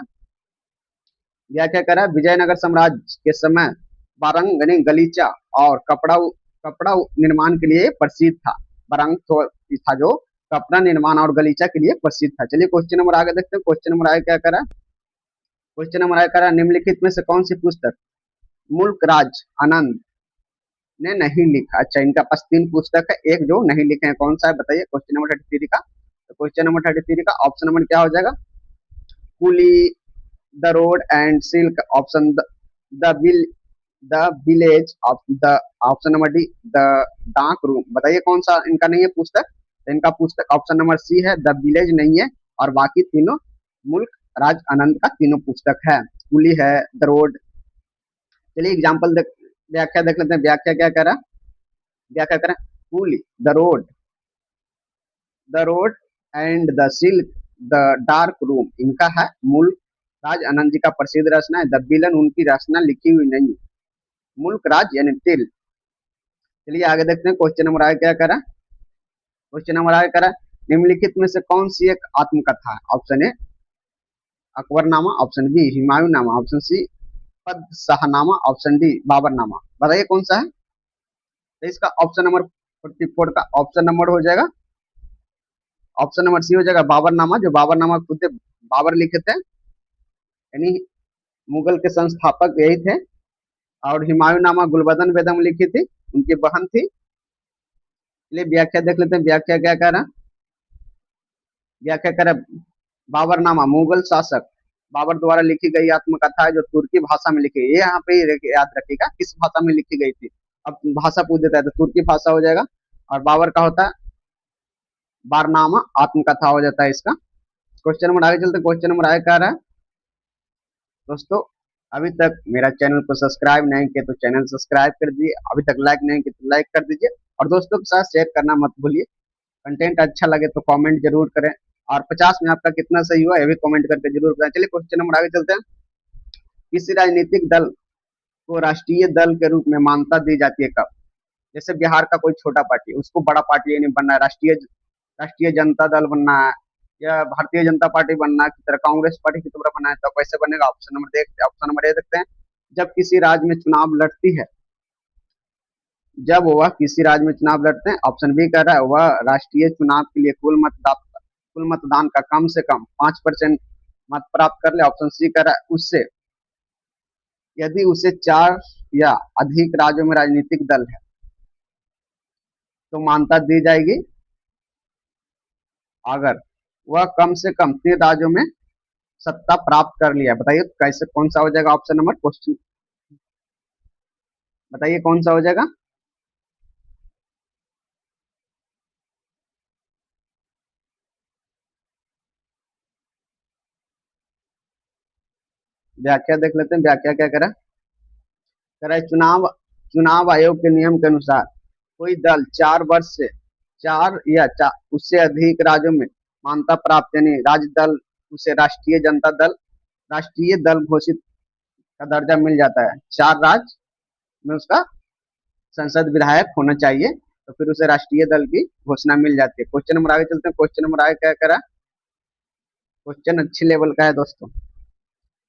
व्याख्या करा, विजयनगर साम्राज्य के समय वारंग यानी गलीचा और कपड़ा निर्माण के लिए प्रसिद्ध था। वारंग था जो कपड़ा निर्माण और गलीचा के लिए प्रसिद्ध था। चलिए क्वेश्चन नंबर आगे देखते हैं। क्वेश्चन नंबर आगे क्या करा? क्वेश्चन नंबर आया करा, निम्नलिखित में से कौन सी पुस्तक मुल्क राज आनंद ने नहीं लिखा? अच्छा, इनका पास तीन पुस्तक है, एक जो नहीं लिखे हैं, कौन सा है बताइए? क्वेश्चन नंबर 33 का। तो क्वेश्चन नंबर 33 का ऑप्शन नंबर क्या हो जाएगा? Coolie, the road and silk, option the will the village, the option number D the dark room. बताइए कौन सा इनका नहीं है पुस्तक? तो इनका पुस्तक ऑप्शन नंबर सी है, द विलेज नहीं है, और बाकी तीनों मुल्क राज आनंद का तीनों पुस्तक है। कुली है, द रोड। चलिए एग्जाम्पल देख, व्याख्या देख लेते हैं। व्याख्या क्या करा? व्याख्या करें, coolie, the road and the silk, the dark room इनका है मुल्क राज आनंद जी का प्रसिद्ध रचना है। द विलन उनकी रचना लिखी हुई नहीं, मुल्क राज यानी टिल। चलिए आगे देखते हैं। क्वेश्चन नंबर आगे क्या करा? क्वेश्चन नंबर आगे करा, निम्नलिखित में से कौन सी एक आत्मकथा है? Option A Akbarnama, option B Humayunnama, option C Shahnama, option D Baburnama. बताइए कौन सा है? तो इसका ऑप्शन नंबर 44 का ऑप्शन नंबर हो जाएगा, ऑप्शन नंबर सी हो जाएगा बाबरनामा। जो बाबरनामा खुद बाबर लिखे थे, यानी मुगल के संस्थापक यही थे। और हुमायूंनामा गुलबदन बेगम लिखी थी, उनकी बहन थी। चलिए व्याख्या देख लेते हैं। व्याख्या क्या कह रहा? व्याख्या कर, बाबरनामा मुगल शासक बाबर द्वारा लिखी गई आत्मकथा है, जो तुर्की भाषा में लिखी है। ये यहाँ पे याद रखिएगा किस भाषा में लिखी गई थी। अब भाषा पूछ देता है तो तुर्की भाषा हो जाएगा, और बाबर का होता है बारनामा, आत्मकथा हो जाता है इसका। क्वेश्चन नंबर आगे चलते। क्वेश्चन नंबर आगे कह रहा है, दोस्तों अभी तक मेरा चैनल को सब्सक्राइब नहीं किया तो चैनल सब्सक्राइब कर दीजिए, अभी तक लाइक नहीं किया तो लाइक कर दीजिए, और दोस्तों के साथ शेयर करना मत भूलिए। कंटेंट अच्छा लगे तो कमेंट जरूर करें, और 50 में आपका कितना सही हुआ ये भी कमेंट करके जरूर बताएं। चलिए क्वेश्चन नंबर आगे चलते हैं। किसी राजनीतिक दल को राष्ट्रीय दल के रूप में मान्यता दी जाती है कब? जैसे बिहार का कोई छोटा पार्टी, उसको बड़ा पार्टी नहीं बनना है, राष्ट्रीय राष्ट्रीय जनता दल बनना है, या भारतीय जनता पार्टी बनना है, की तरह कांग्रेस पार्टी की तरह बनना है, तो कैसे बनेगा? ऑप्शन नंबर देखते, ऑप्शन नंबर ए देखते हैं। जब किसी राज्य में चुनाव लड़ती है, जब वह किसी राज्य में चुनाव लड़ते हैं, ऑप्शन बी कह रहा है वह राष्ट्रीय चुनाव के लिए कुल मतदान का कम से कम 5% मत प्राप्त कर ले, ऑप्शन सी कह रहा है उससे, यदि उसे 4 या अधिक राज्यों में राजनीतिक दल है तो मान्यता दी जाएगी, अगर वह कम से कम 3 राज्यों में सत्ता प्राप्त कर लिया। बताइए कैसे, कौन सा हो जाएगा ऑप्शन नंबर? क्वेश्चन बताइए कौन सा हो जाएगा? व्याख्या देख लेते हैं। व्याख्या क्या करा? कह रहा है चुनाव आयोग के नियम के अनुसार कोई दल 4 वर्ष से 4 या उससे अधिक राज्यों में मान्यता प्राप्त, यानी राज्य दल उसे राष्ट्रीय दल घोषित का दर्जा मिल जाता है। 4 राज्य में उसका संसद विधायक होना चाहिए, तो फिर उसे राष्ट्रीय दल की घोषणा मिल जाती है। क्वेश्चन नंबर आगे चलते हैं। क्वेश्चन नंबर आगे क्या करा? क्वेश्चन अच्छी लेवल का है दोस्तों।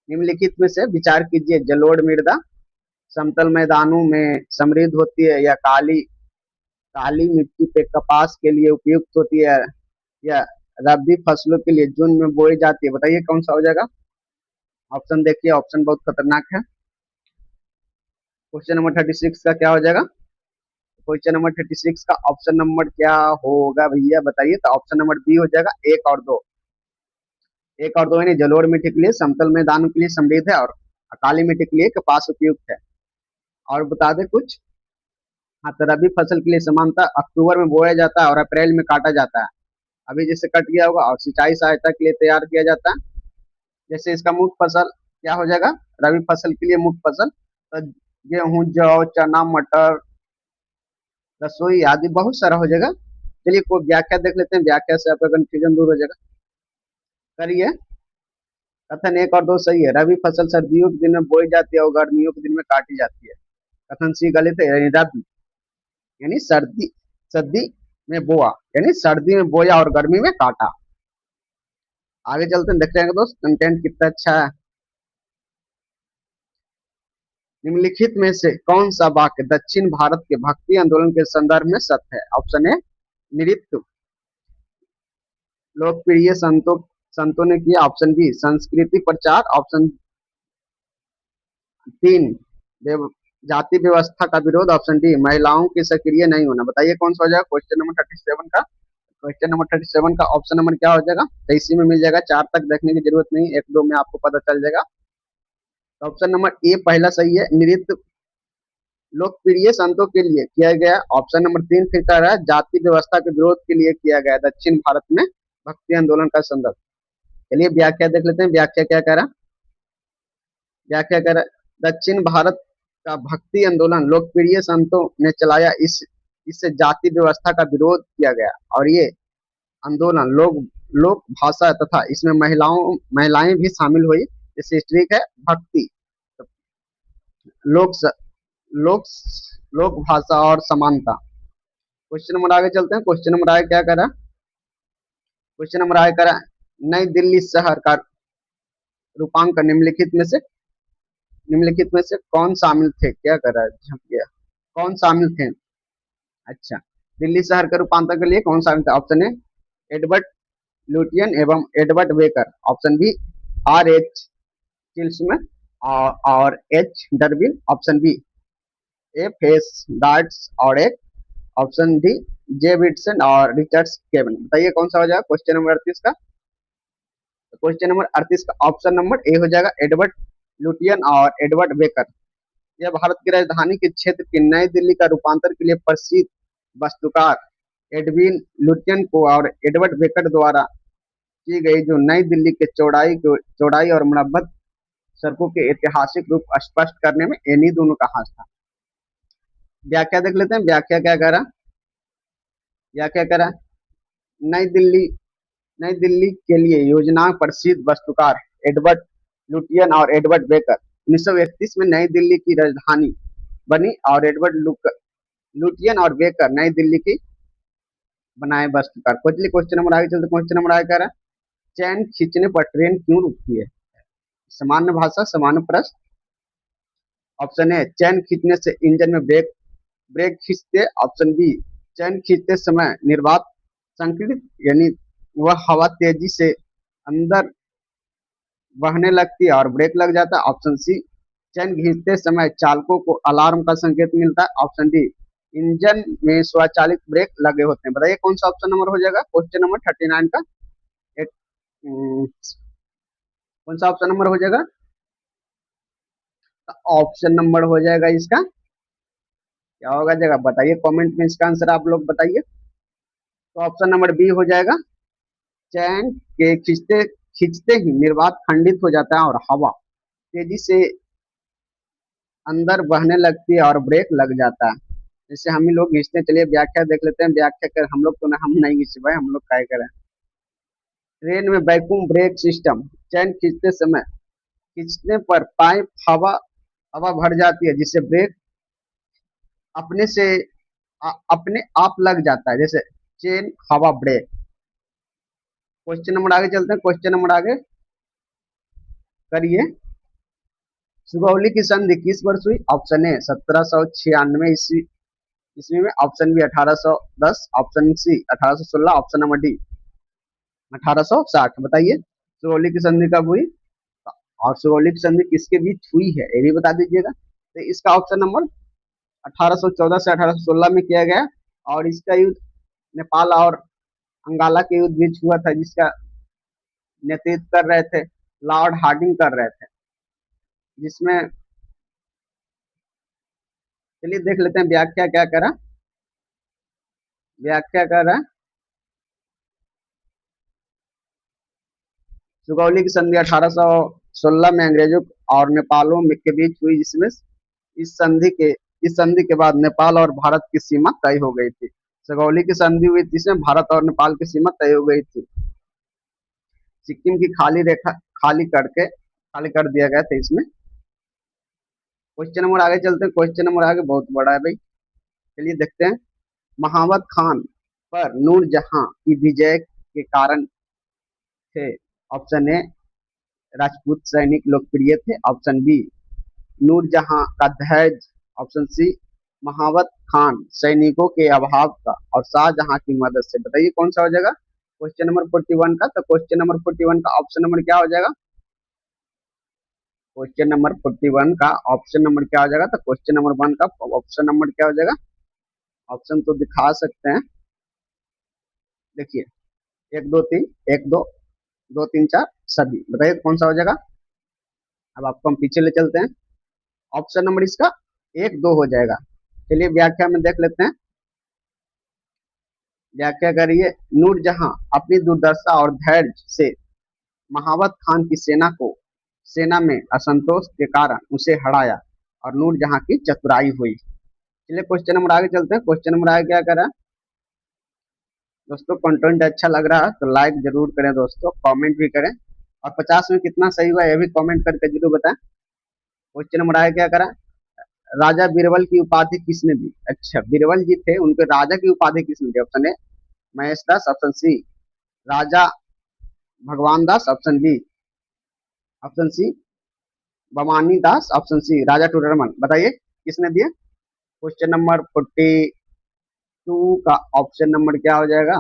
निम्नलिखित में से विचार कीजिए, जलोढ़ मृदा समतल मैदानों में समृद्ध होती है, या काली मिट्टी पे कपास के लिए उपयुक्त होती है, या रबी फसलों के लिए जून में बोई जाती है? बताइए कौन सा हो जाएगा? ऑप्शन देखिए, ऑप्शन बहुत खतरनाक है। क्वेश्चन नंबर 36 का क्या हो जाएगा? क्वेश्चन नंबर 36 का ऑप्शन नंबर क्या होगा भैया बताइए? तो ऑप्शन नंबर बी हो जाएगा, 1 और 2। 1 और 2 यानी जलोढ़ मिट्टी के लिए, समतल मैदानों के लिए समृद्ध है, और काली मिट्टी के लिए कपास उपयुक्त है। और बता दें कुछ, हाँ, तो रबी फसल के लिए समानता अक्टूबर में बोया जाता है और अप्रैल में काटा जाता है। अभी जैसे कट गया होगा, और सिंचाई सहायता के लिए तैयार किया जाता है। जैसे इसका मुख्य फसल क्या हो जाएगा? रबी फसल के लिए मुख्य फसल तो गेहूं, जौ, चना, मटर, रसोई आदि बहुत सारा हो जाएगा। चलिए कोई व्याख्या देख लेते हैं, व्याख्या से आपका कंफ्यूजन दूर हो जाएगा। करिए, कथन 1 और 2 सही है। रबी फसल सर्दियों के दिन में बोई जाती है और गर्मियों के दिन में काटी जाती है। कथन सी गलत है, यानी रबी यानी सर्दी में बोआ, यानी सर्दी में बोया और गर्मी में काटा। आगे चलते हैं, देखते हैं दोस्त कंटेंट कितना अच्छा है। निम्नलिखित में से कौन सा वाक्य दक्षिण भारत के भक्ति आंदोलन के संदर्भ में सत्य है? ऑप्शन ए नृत्य लोकप्रिय संतों ने किया, ऑप्शन बी संस्कृति प्रचार, ऑप्शन 3 जाति व्यवस्था का विरोध, ऑप्शन डी महिलाओं की सक्रिय नहीं होना। बताइए कौन सा हो जाएगा क्वेश्चन नंबर 37 का। क्वेश्चन नंबर 37 का ऑप्शन नंबर क्या हो जाएगा, तो इसी में मिल जाएगा, 4 तक देखने की जरूरत नहीं, 1 2 में आपको पता चल जाएगा। तो ऑप्शन नंबर ए पहला सही है, नृत्य लोकप्रिय संतों के लिए किया गया। ऑप्शन नंबर 3 फिर कह रहा है जाति व्यवस्था के विरोध के लिए किया गया दक्षिण भारत में भक्ति आंदोलन का संदर्भ। चलिए व्याख्या देख लेते हैं, व्याख्या क्या कह रहा है, व्याख्या कह रहा है दक्षिण भारत का भक्ति आंदोलन लोकप्रिय संतों ने चलाया, इससे जाति व्यवस्था का विरोध किया गया और ये आंदोलन लोक भाषा तथा इसमें महिलाएं भी शामिल हुई। जैसे ठीक है भक्ति, लोक लोक लोक भाषा और समानता। क्वेश्चन नंबर आगे चलते हैं, क्वेश्चन नंबर आगे क्या करा, क्वेश्चन नंबर आगे करा नई दिल्ली शहर का रूपांक निम्नलिखित में से कौन शामिल थे, क्या कर रहा है झप गया, कौन शामिल थे। अच्छा, दिल्ली शहर के रूपांतर के लिए कौन शामिल था, ऑप्शन ए एडवर्ड लुटियन एवं Edward Baker, option B R H चिल्समैन और H Durbin, option B F S guards और एक, ऑप्शन डी जे विटसन और रिचर्ड केवन। बताइए कौन सा हो जाएगा क्वेश्चन नंबर 38 का। क्वेश्चन नंबर 38 का ऑप्शन नंबर ए हो जाएगा एडवर्ड लुटियन और एडवर्ड वेकर। यह भारत की राजधानी के क्षेत्र की नई दिल्ली का रूपांतर के लिए प्रसिद्ध वास्तुकार एडविन लुटियन को और एडवर्ड वेकर द्वारा की गई जो नई दिल्ली के चौड़ाई और मरम्मत सड़कों के ऐतिहासिक रूप स्पष्ट करने में इन्हीं दोनों का हाथ था। व्याख्या देख लेते हैं, व्याख्या क्या कह रहा, व्याख्या कह रहा नई दिल्ली के लिए योजना प्रसिद्ध वास्तुकार एडवर्ड लुटियन और एडवर्ड वेकर 1931 में नई दिल्ली की राजधानी बनी और एडवर्ड लुटियन और वेकर नई दिल्ली की बनाए वास्तुकार। क्वेश्चन नंबर आगे चलते, क्वेश्चन नंबर आगे कह रहा है चैन खींचने पर ट्रेन क्यों रुकती है, सामान्य भाषा सामान्य प्रश्न। ऑप्शन ए चैन खींचने से इंजन में ब्रेक खींचते, ऑप्शन बी चैन खींचते समय निर्वात संकृत यानी वह हवा तेजी से अंदर बहने लगती है और ब्रेक लग जाता है, ऑप्शन सी चैन खींचते समय चालकों को अलार्म का संकेत मिलता है, ऑप्शन डी इंजन में स्वचालित ब्रेक लगे होते हैं। बताइए कौन सा ऑप्शन नंबर हो जाएगा क्वेश्चन नंबर 39 का, कौन सा ऑप्शन नंबर हो जाएगा, ऑप्शन नंबर हो जाएगा इसका क्या होगा जगह, बताइए कमेंट में इसका आंसर आप लोग बताइए। तो ऑप्शन नंबर बी हो जाएगा चैन के खींचते ही निर्वात खंडित हो जाता है और हवा तेजी से अंदर बहने लगती है और ब्रेक लग जाता है, जैसे हम ही लोग खींचते। चलिए व्याख्या देख लेते हैं, व्याख्या कर हम लोग तो ना, हम नहीं खींचे भाई, हम लोग क्या करें। ट्रेन में वैक्यूम ब्रेक सिस्टम, चैन खींचने पर पाइप हवा भर जाती है जिससे ब्रेक अपने आप लग जाता है, जैसे चेन हवा ब्रेक। क्वेश्चन नंबर आगे चलते हैं, क्वेश्चन नंबर आगे करिए सुगौली की संधि किस वर्ष हुई, ऑप्शन ए 1796 ईस्वी में, option B 1810, option C 1816, option number D 1860। बताइए सुगौली की संधि कब हुई और सुगौली की संधि किसके बीच हुई है ये भी बता दीजिएगा। तो इसका ऑप्शन नंबर 1814 से 1816 में किया गया और इसका युद्ध नेपाल और अंगाला के युद्ध बीच हुआ था, जिसका नेतृत्व कर रहे थे लॉर्ड हार्डिंग कर रहे थे, जिसमें चलिए देख लेते हैं व्याख्या क्या करा, व्याख्या कर रहा है सुगौली की संधि 1816 में अंग्रेजों और नेपालों के बीच हुई, जिसमें इस संधि के बाद नेपाल और भारत की सीमा तय हो गई थी। सुगौली की संधि हुई जिसमें भारत और नेपाल की सीमा तय हो गई थी, सिक्किम की खाली रेखा खाली कर दिया गया था इसमें। क्वेश्चन नंबर आगे चलते हैं, क्वेश्चन नंबर आगे बहुत बड़ा है भाई, चलिए देखते हैं। महावत खान पर नूरजहां की विजय के कारण थे, ऑप्शन ए राजपूत सैनिक लोकप्रिय थे, ऑप्शन बी नूरजहां का धैर्य, ऑप्शन सी महावत खान सैनिकों के अभाव का और शाहजहां की मदद से। बताइए कौन सा हो जाएगा क्वेश्चन नंबर 41 का। तो क्वेश्चन नंबर 41 का ऑप्शन नंबर क्या हो जाएगा, क्वेश्चन नंबर 41 का ऑप्शन नंबर क्या हो जाएगा? तो क्वेश्चन नंबर 1 का ऑप्शन नंबर क्या हो जाएगा? ऑप्शन तो दिखा सकते हैं, देखिए 1 2 3, 1 2, 2 3 4 सभी, बताइए कौन सा हो जाएगा? अब आपको हम पीछे ले चलते हैं, ऑप्शन नंबर इसका 1 2 हो जाएगा। चलिए व्याख्या में देख लेते हैं, व्याख्या करिए। नूरजहां अपनी दुर्दशा और धैर्य से महावत खान की सेना में असंतोष के कारण उसे हराया और नूरजहां की चतुराई हुई। चलिए क्वेश्चन नंबर आगे चलते हैं। क्वेश्चन नंबर आगे क्या करा दोस्तों? कंटेंट अच्छा लग रहा है तो लाइक जरूर करें दोस्तों, कमेंट भी करें, और 50 में कितना सही हुआ ये भी कमेंट करके जरूर बताएं। क्वेश्चन नंबर आगे क्या करा? राजा बीरबल की उपाधि किसने दी? अच्छा, बीरबल जी थे, उनके राजा की उपाधि किसने दी? Option A Mahesh Das, option C Raja Bhagwan Das, option C बमानी Das, option C राजा टूडरमल। बताइए किसने दिए? क्वेश्चन नंबर 42 का ऑप्शन नंबर क्या हो जाएगा?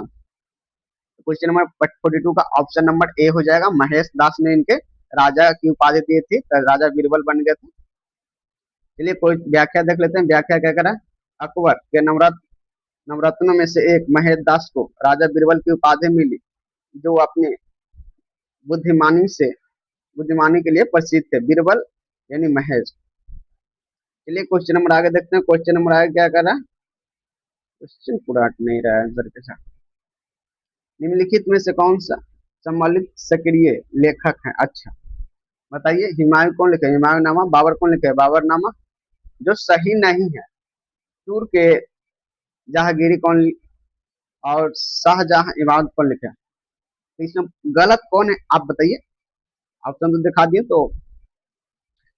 क्वेश्चन नंबर 42 का ऑप्शन नंबर ए हो जाएगा, महेश दास ने इनके राजा की उपाधि दी थी, तो राजा बीरबल बन गए थे। चलिए कोई व्याख्या देख लेते हैं, व्याख्या क्या करा? अकबर के नवरत्नों में से एक महेश दास को राजा बीरबल की उपाधि मिली, जो अपने बुद्धिमानी से बुद्धिमानी के लिए प्रसिद्ध थे। बीरबल यानी महेश। चलिए क्वेश्चन नंबर आगे देखते हैं, क्वेश्चन नंबर आगे क्या करा? क्वेश्चन पूरा हट नहीं रहा है आंसर के साथ। निम्नलिखित में से कौन सा सम्मिलित सक्रिय लेखक है? अच्छा बताइए, हुमायूं कौन लिखे? हुमायूं नामा। बाबर कौन लिखे? बाबर नामा। जो सही नहीं है, तुर्क के जहांगीरी कौन और शाहजहां इमारत कौन लिखे? तो इसमें गलत कौन है आप बताइए? ऑप्शन तो दिखा दिए, तो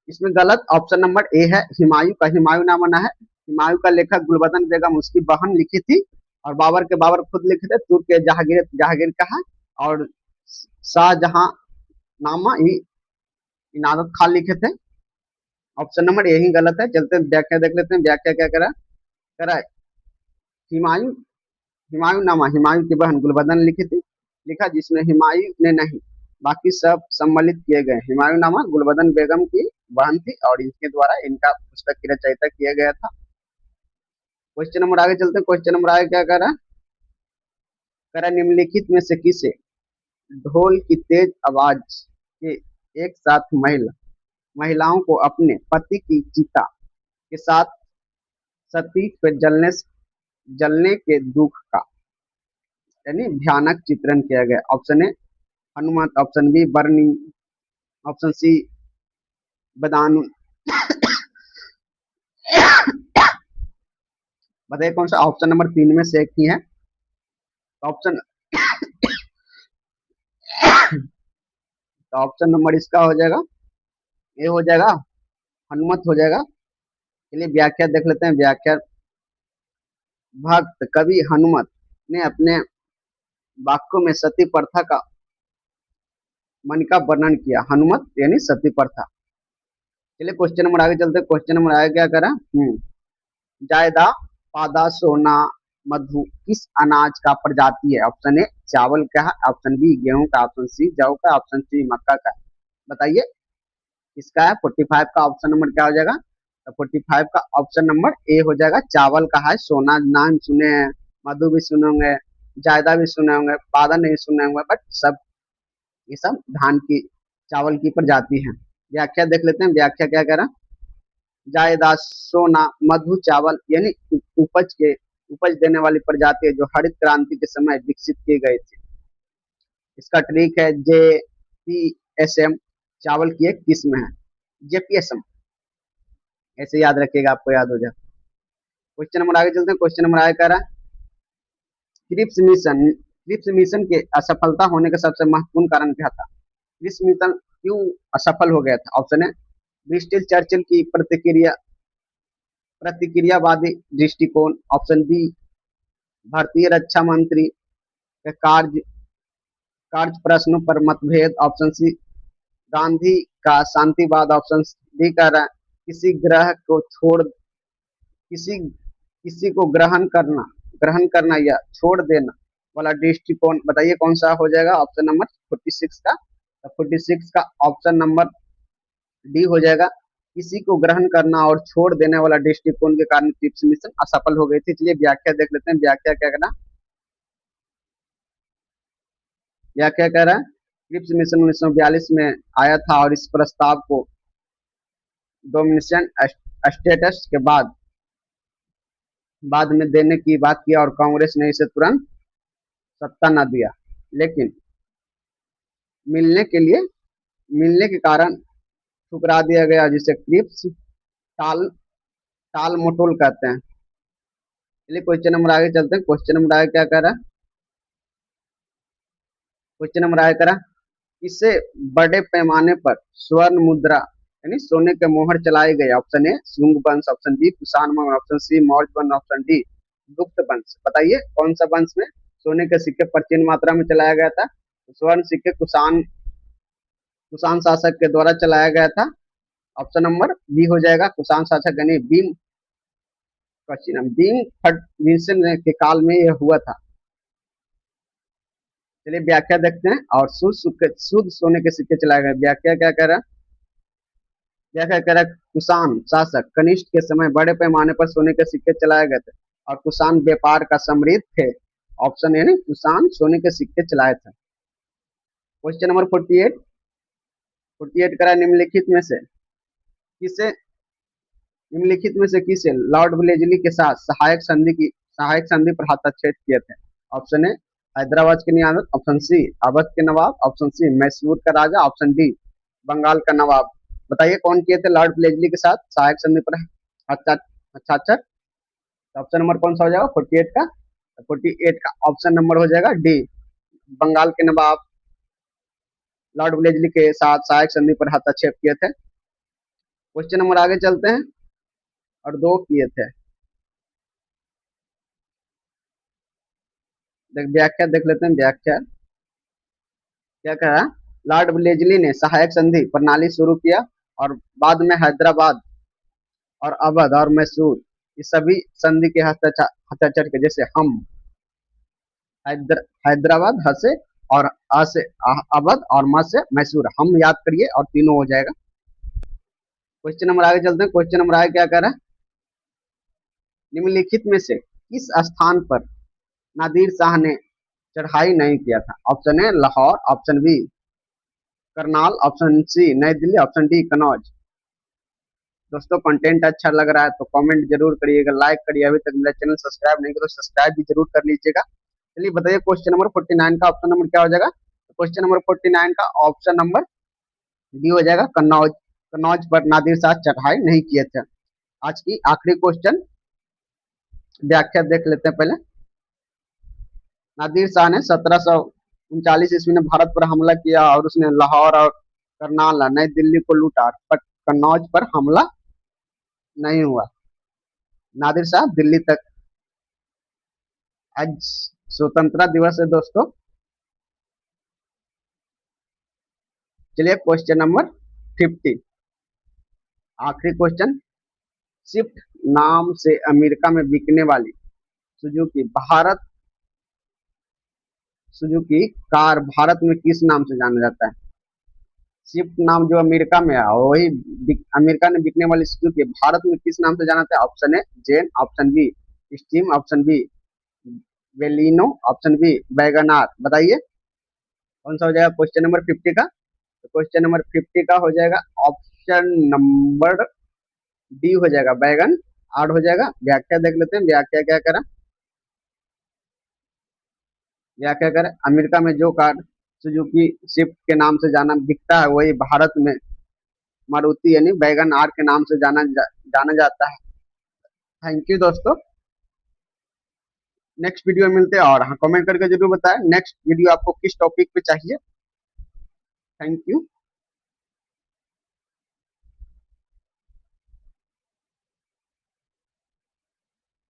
इसमें गलत ऑप्शन नंबर ए है, हुमायूं का हुमायूं नामा ना है। हुमायूं का लेखक गुलबदन बेगम उसकी बहन लिखी थी, और बाबर के बाबर खुद लिखे थे। तुर्क के जहांगीर जहांगीर का है, और शाहजहां नामा ही इनादत खान लिखे थे। ऑप्शन नंबर यही गलत है। चलते हैं व्याख्या देख लेते हैं, व्याख्या क्या करा? करा हुमायूं हुमायूं नामा हुमायूं की बहन गुलबदन ने लिखी थी, लिखा जिसमें हुमायूं ने नहीं बाकी सब सम्मिलित किए गए। हुमायूं नामा गुलबदन बेगम की बहन थी, और इनके द्वारा इनका पुस्तक की रचयिता किया गया था। क्वेश्चन नंबर आगे चलते हैं, क्वेश्चन नंबर आगे क्या करा? करा निम्नलिखित में से किसे ढोल की तेज आवाज के एक साथ महिलाओं को अपने पति की चिता के साथ सती पर जलने के दुख का यानी भयानक चित्रण किया गया। Option A Hanumat, option B Barani, option C Badauni. बताइए कौन सा? ऑप्शन नंबर 3 में से एक ही है। ऑप्शन तो ऑप्शन नंबर इसका हो जाएगा, ये हो जाएगा हनुमत हो जाएगा। चलिए व्याख्या देख लेते हैं, व्याख्या। भक्त कवि हनुमत ने अपने वाक्यों में सती प्रथा का मन का वर्णन किया। हनुमत यानी सती प्रथा। चलिए क्वेश्चन नंबर आगे चलते हैं, क्वेश्चन नंबर आगे क्या करा? जायदा पादा सोना मधु किस अनाज का प्रजाति है? ऑप्शन ए चावल का है, ऑप्शन बी गेहूं का, ऑप्शन सी जौ का, ऑप्शन सी मक्का का। बताइए किसका है? 45 का ऑप्शन नंबर क्या हो जाएगा? तो 45 का ऑप्शन नंबर ए हो जाएगा, चावल का है। सोना नाम सुने हैं, मधु भी सुने होंगे, जायदा भी सुने होंगे, पादा नहीं सुने होंगे, बट सब ये सब धान की चावल की प्रजाति है। व्याख्या देख लेते हैं, व्याख्या क्या कह रहा? जायदा सोना मधु चावल यानी उपज देने वाली प्रजाति है, जो हरित क्रांति के समय विकसित किए गए थे। इसका ट्रिक है JPSM, चावल की एक किस्म है JPSM, ऐसे याद रखिएगा, आपको याद हो जाए। क्वेश्चन नंबर आगे चलते हैं, क्वेश्चन नंबर आगे कह रहा है क्रिप्स मिशन के असफलता होने का सबसे महत्वपूर्ण कारण क्या था? क्रिप्स मिशन क्यों असफल हो गया था? ऑप्शन है ब्रिस्टल चर्चिल की प्रतिक्रियावादी दृष्टिकोण, ऑप्शन बी भारतीय रक्षा मंत्री के कार्य प्रश्नों पर मतभेद, ऑप्शन सी गांधी का शांतिवाद, ऑप्शन डी कह रहा है किसी ग्रह को छोड़ किसी किसी को ग्रहण करना या छोड़ देना वाला दृष्टिकोण। बताइए कौन सा हो जाएगा? ऑप्शन नंबर 46 का। तो 46 का ऑप्शन नंबर डी हो जाएगा किसी को ग्रहण करना और छोड़ देने वाला दृष्टिकोण के कारण क्रिप्स मिशन असफल हो गई थी। चलिए व्याख्या देख लेते हैं। व्याख्या क्या कहना, व्याख्या कह रहा है क्रिप्स मिशन 1942 में आया था और इस प्रस्ताव को डोमिनियन स्टेटस के बाद में देने की बात की और कांग्रेस ने इसे तुरंत सत्ता न दिया, लेकिन मिलने के कारण ठुकरा दिया गया, जिसे क्रिप्स टाल टाल मटोल कहते हैं। चलिए क्वेश्चन नंबर आगे चलते हैं। क्वेश्चन नंबर आगे क्या कह रहा है, क्वेश्चन नंबर आगे कह रहा है इससे बड़े पैमाने पर स्वर्ण मुद्रा यानी सोने के मोहर चलाए गए। ऑप्शन ए शुंग वंश, ऑप्शन बी कुषाण वंश, ऑप्शन सी मौर्य वंश, ऑप्शन डी गुप्त वंश। बताइए कौन सा वंश में सोने के सिक्के प्रचुर मात्रा में चलाया गया था। स्वर्ण सिक्के कुषाण कुषाण शासक के द्वारा चलाया गया था। ऑप्शन नंबर बी हो जाएगा कुषाण शासक यानी भीम भीमसेन के काल में यह हुआ था। चलिए व्याख्या देखते हैं। और शुद्ध सोने के सिक्के चलाए गए। व्याख्या क्या कह रहा है, व्याख्या कह रहा है कुषाण शासक कनिष्ठ के समय बड़े पैमाने पर सोने के सिक्के चलाए गए थे और कुषाण व्यापार का समृद्ध थे। ऑप्शन यानी कुषाण सोने के सिक्के चलाए थे। क्वेश्चन नंबर 48 करा निम्नलिखित में से किसे लॉर्ड वेलेस्ली के साथ सहायक संधि पर हस्तक्षेप किए थे। ऑप्शन ए हैदराबाद के नियामक, ऑप्शन सी अवध के नवाब, ऑप्शन सी मैसूर का राजा, ऑप्शन डी बंगाल का नवाब। बताइए कौन किए थे लॉर्ड वेलेस्ली के साथ सहायक संधि पर हस्ताक्षर। ऑप्शन नंबर कौन सा हो जाएगा 48 का ऑप्शन नंबर हो जाएगा डी बंगाल के नवाब लॉर्ड वेलेस्ली के साथ सहायक संधि पर हस्तक्षेप किए थे। क्वेश्चन नंबर आगे चलते हैं। और दो किए थे। व्याख्या देख लेते हैं। व्याख्या क्या कहा, लॉर्ड वेलेस्ली ने सहायक संधि प्रणाली शुरू किया और बाद में हैदराबाद और अवध और मैसूर इस सभी संधि के हस्ताक्षर के, जैसे हम हैदराबाद ह से और अ से अवध और म से मैसूर, हम याद करिए और तीनों हो जाएगा। क्वेश्चन नंबर आगे चलते हैं। क्वेश्चन नंबर आगे क्या कह रहा है, निम्नलिखित में से किस स्थान पर नादिर शाह ने चढ़ाई नहीं किया था। Option A Lahore, option B Karnal, option C New Delhi, option D Kannauj. दोस्तों कंटेंट अच्छा लग रहा है तो कमेंट जरूर करिएगा, लाइक करिए। अभी तक मेरा चैनल सब्सक्राइब नहीं किया तो सब्सक्राइब भी जरूर कर लीजिएगा। चलिए बताइए क्वेश्चन नंबर 49 का ऑप्शन नंबर क्या हो जाएगा। क्वेश्चन नंबर 49 का ऑप्शन नंबर डी हो जाएगा कन्नौज। कन्नौज पर नादिर शाह चढ़ाई नहीं किए थे। आज की आखिरी क्वेश्चन व्याख्या देख लेते हैं पहले। नादिर शाह ने 1739 ईस्वी में भारत पर हमला किया और उसने लाहौर और करनाल नई दिल्ली को लूटा, पर कन्नौज पर हमला नहीं हुआ। नादिर शाह दिल्ली तक। आज स्वतंत्रता दिवस है दोस्तों। चलिए क्वेश्चन नंबर 50 आखिरी क्वेश्चन। स्विफ्ट नाम से अमेरिका में बिकने वाली सुजुकी कार भारत में किस नाम से जाना जाता है। स्विफ्ट नाम जो अमेरिका में है वही अमेरिका में बिकने वाली सुजुकी भारत में किस नाम से जाना जाता है। Option A Zen, option B Esteem, option B Baleno, option B WagonR. बताइए कौन सा हो जाएगा क्वेश्चन नंबर 50 का। तो क्वेश्चन नंबर 50 का हो जाएगा ऑप्शन नंबर डी हो जाएगा वैगन आर हो जाएगा। व्याख्या देख लेते हैं। व्याख्या क्या करा, व्याख्या कर अमेरिका में जो कार सुजुकी स्विफ्ट के नाम से जाना बिकता है वही भारत में मारुति यानी वैगन आर के नाम से जाना जाता है। थैंक यू दोस्तों। नेक्स्ट वीडियो में मिलते हैं और हाँ कमेंट करके जरूर बताएं नेक्स्ट वीडियो आपको किस टॉपिक पे चाहिए। Thank you.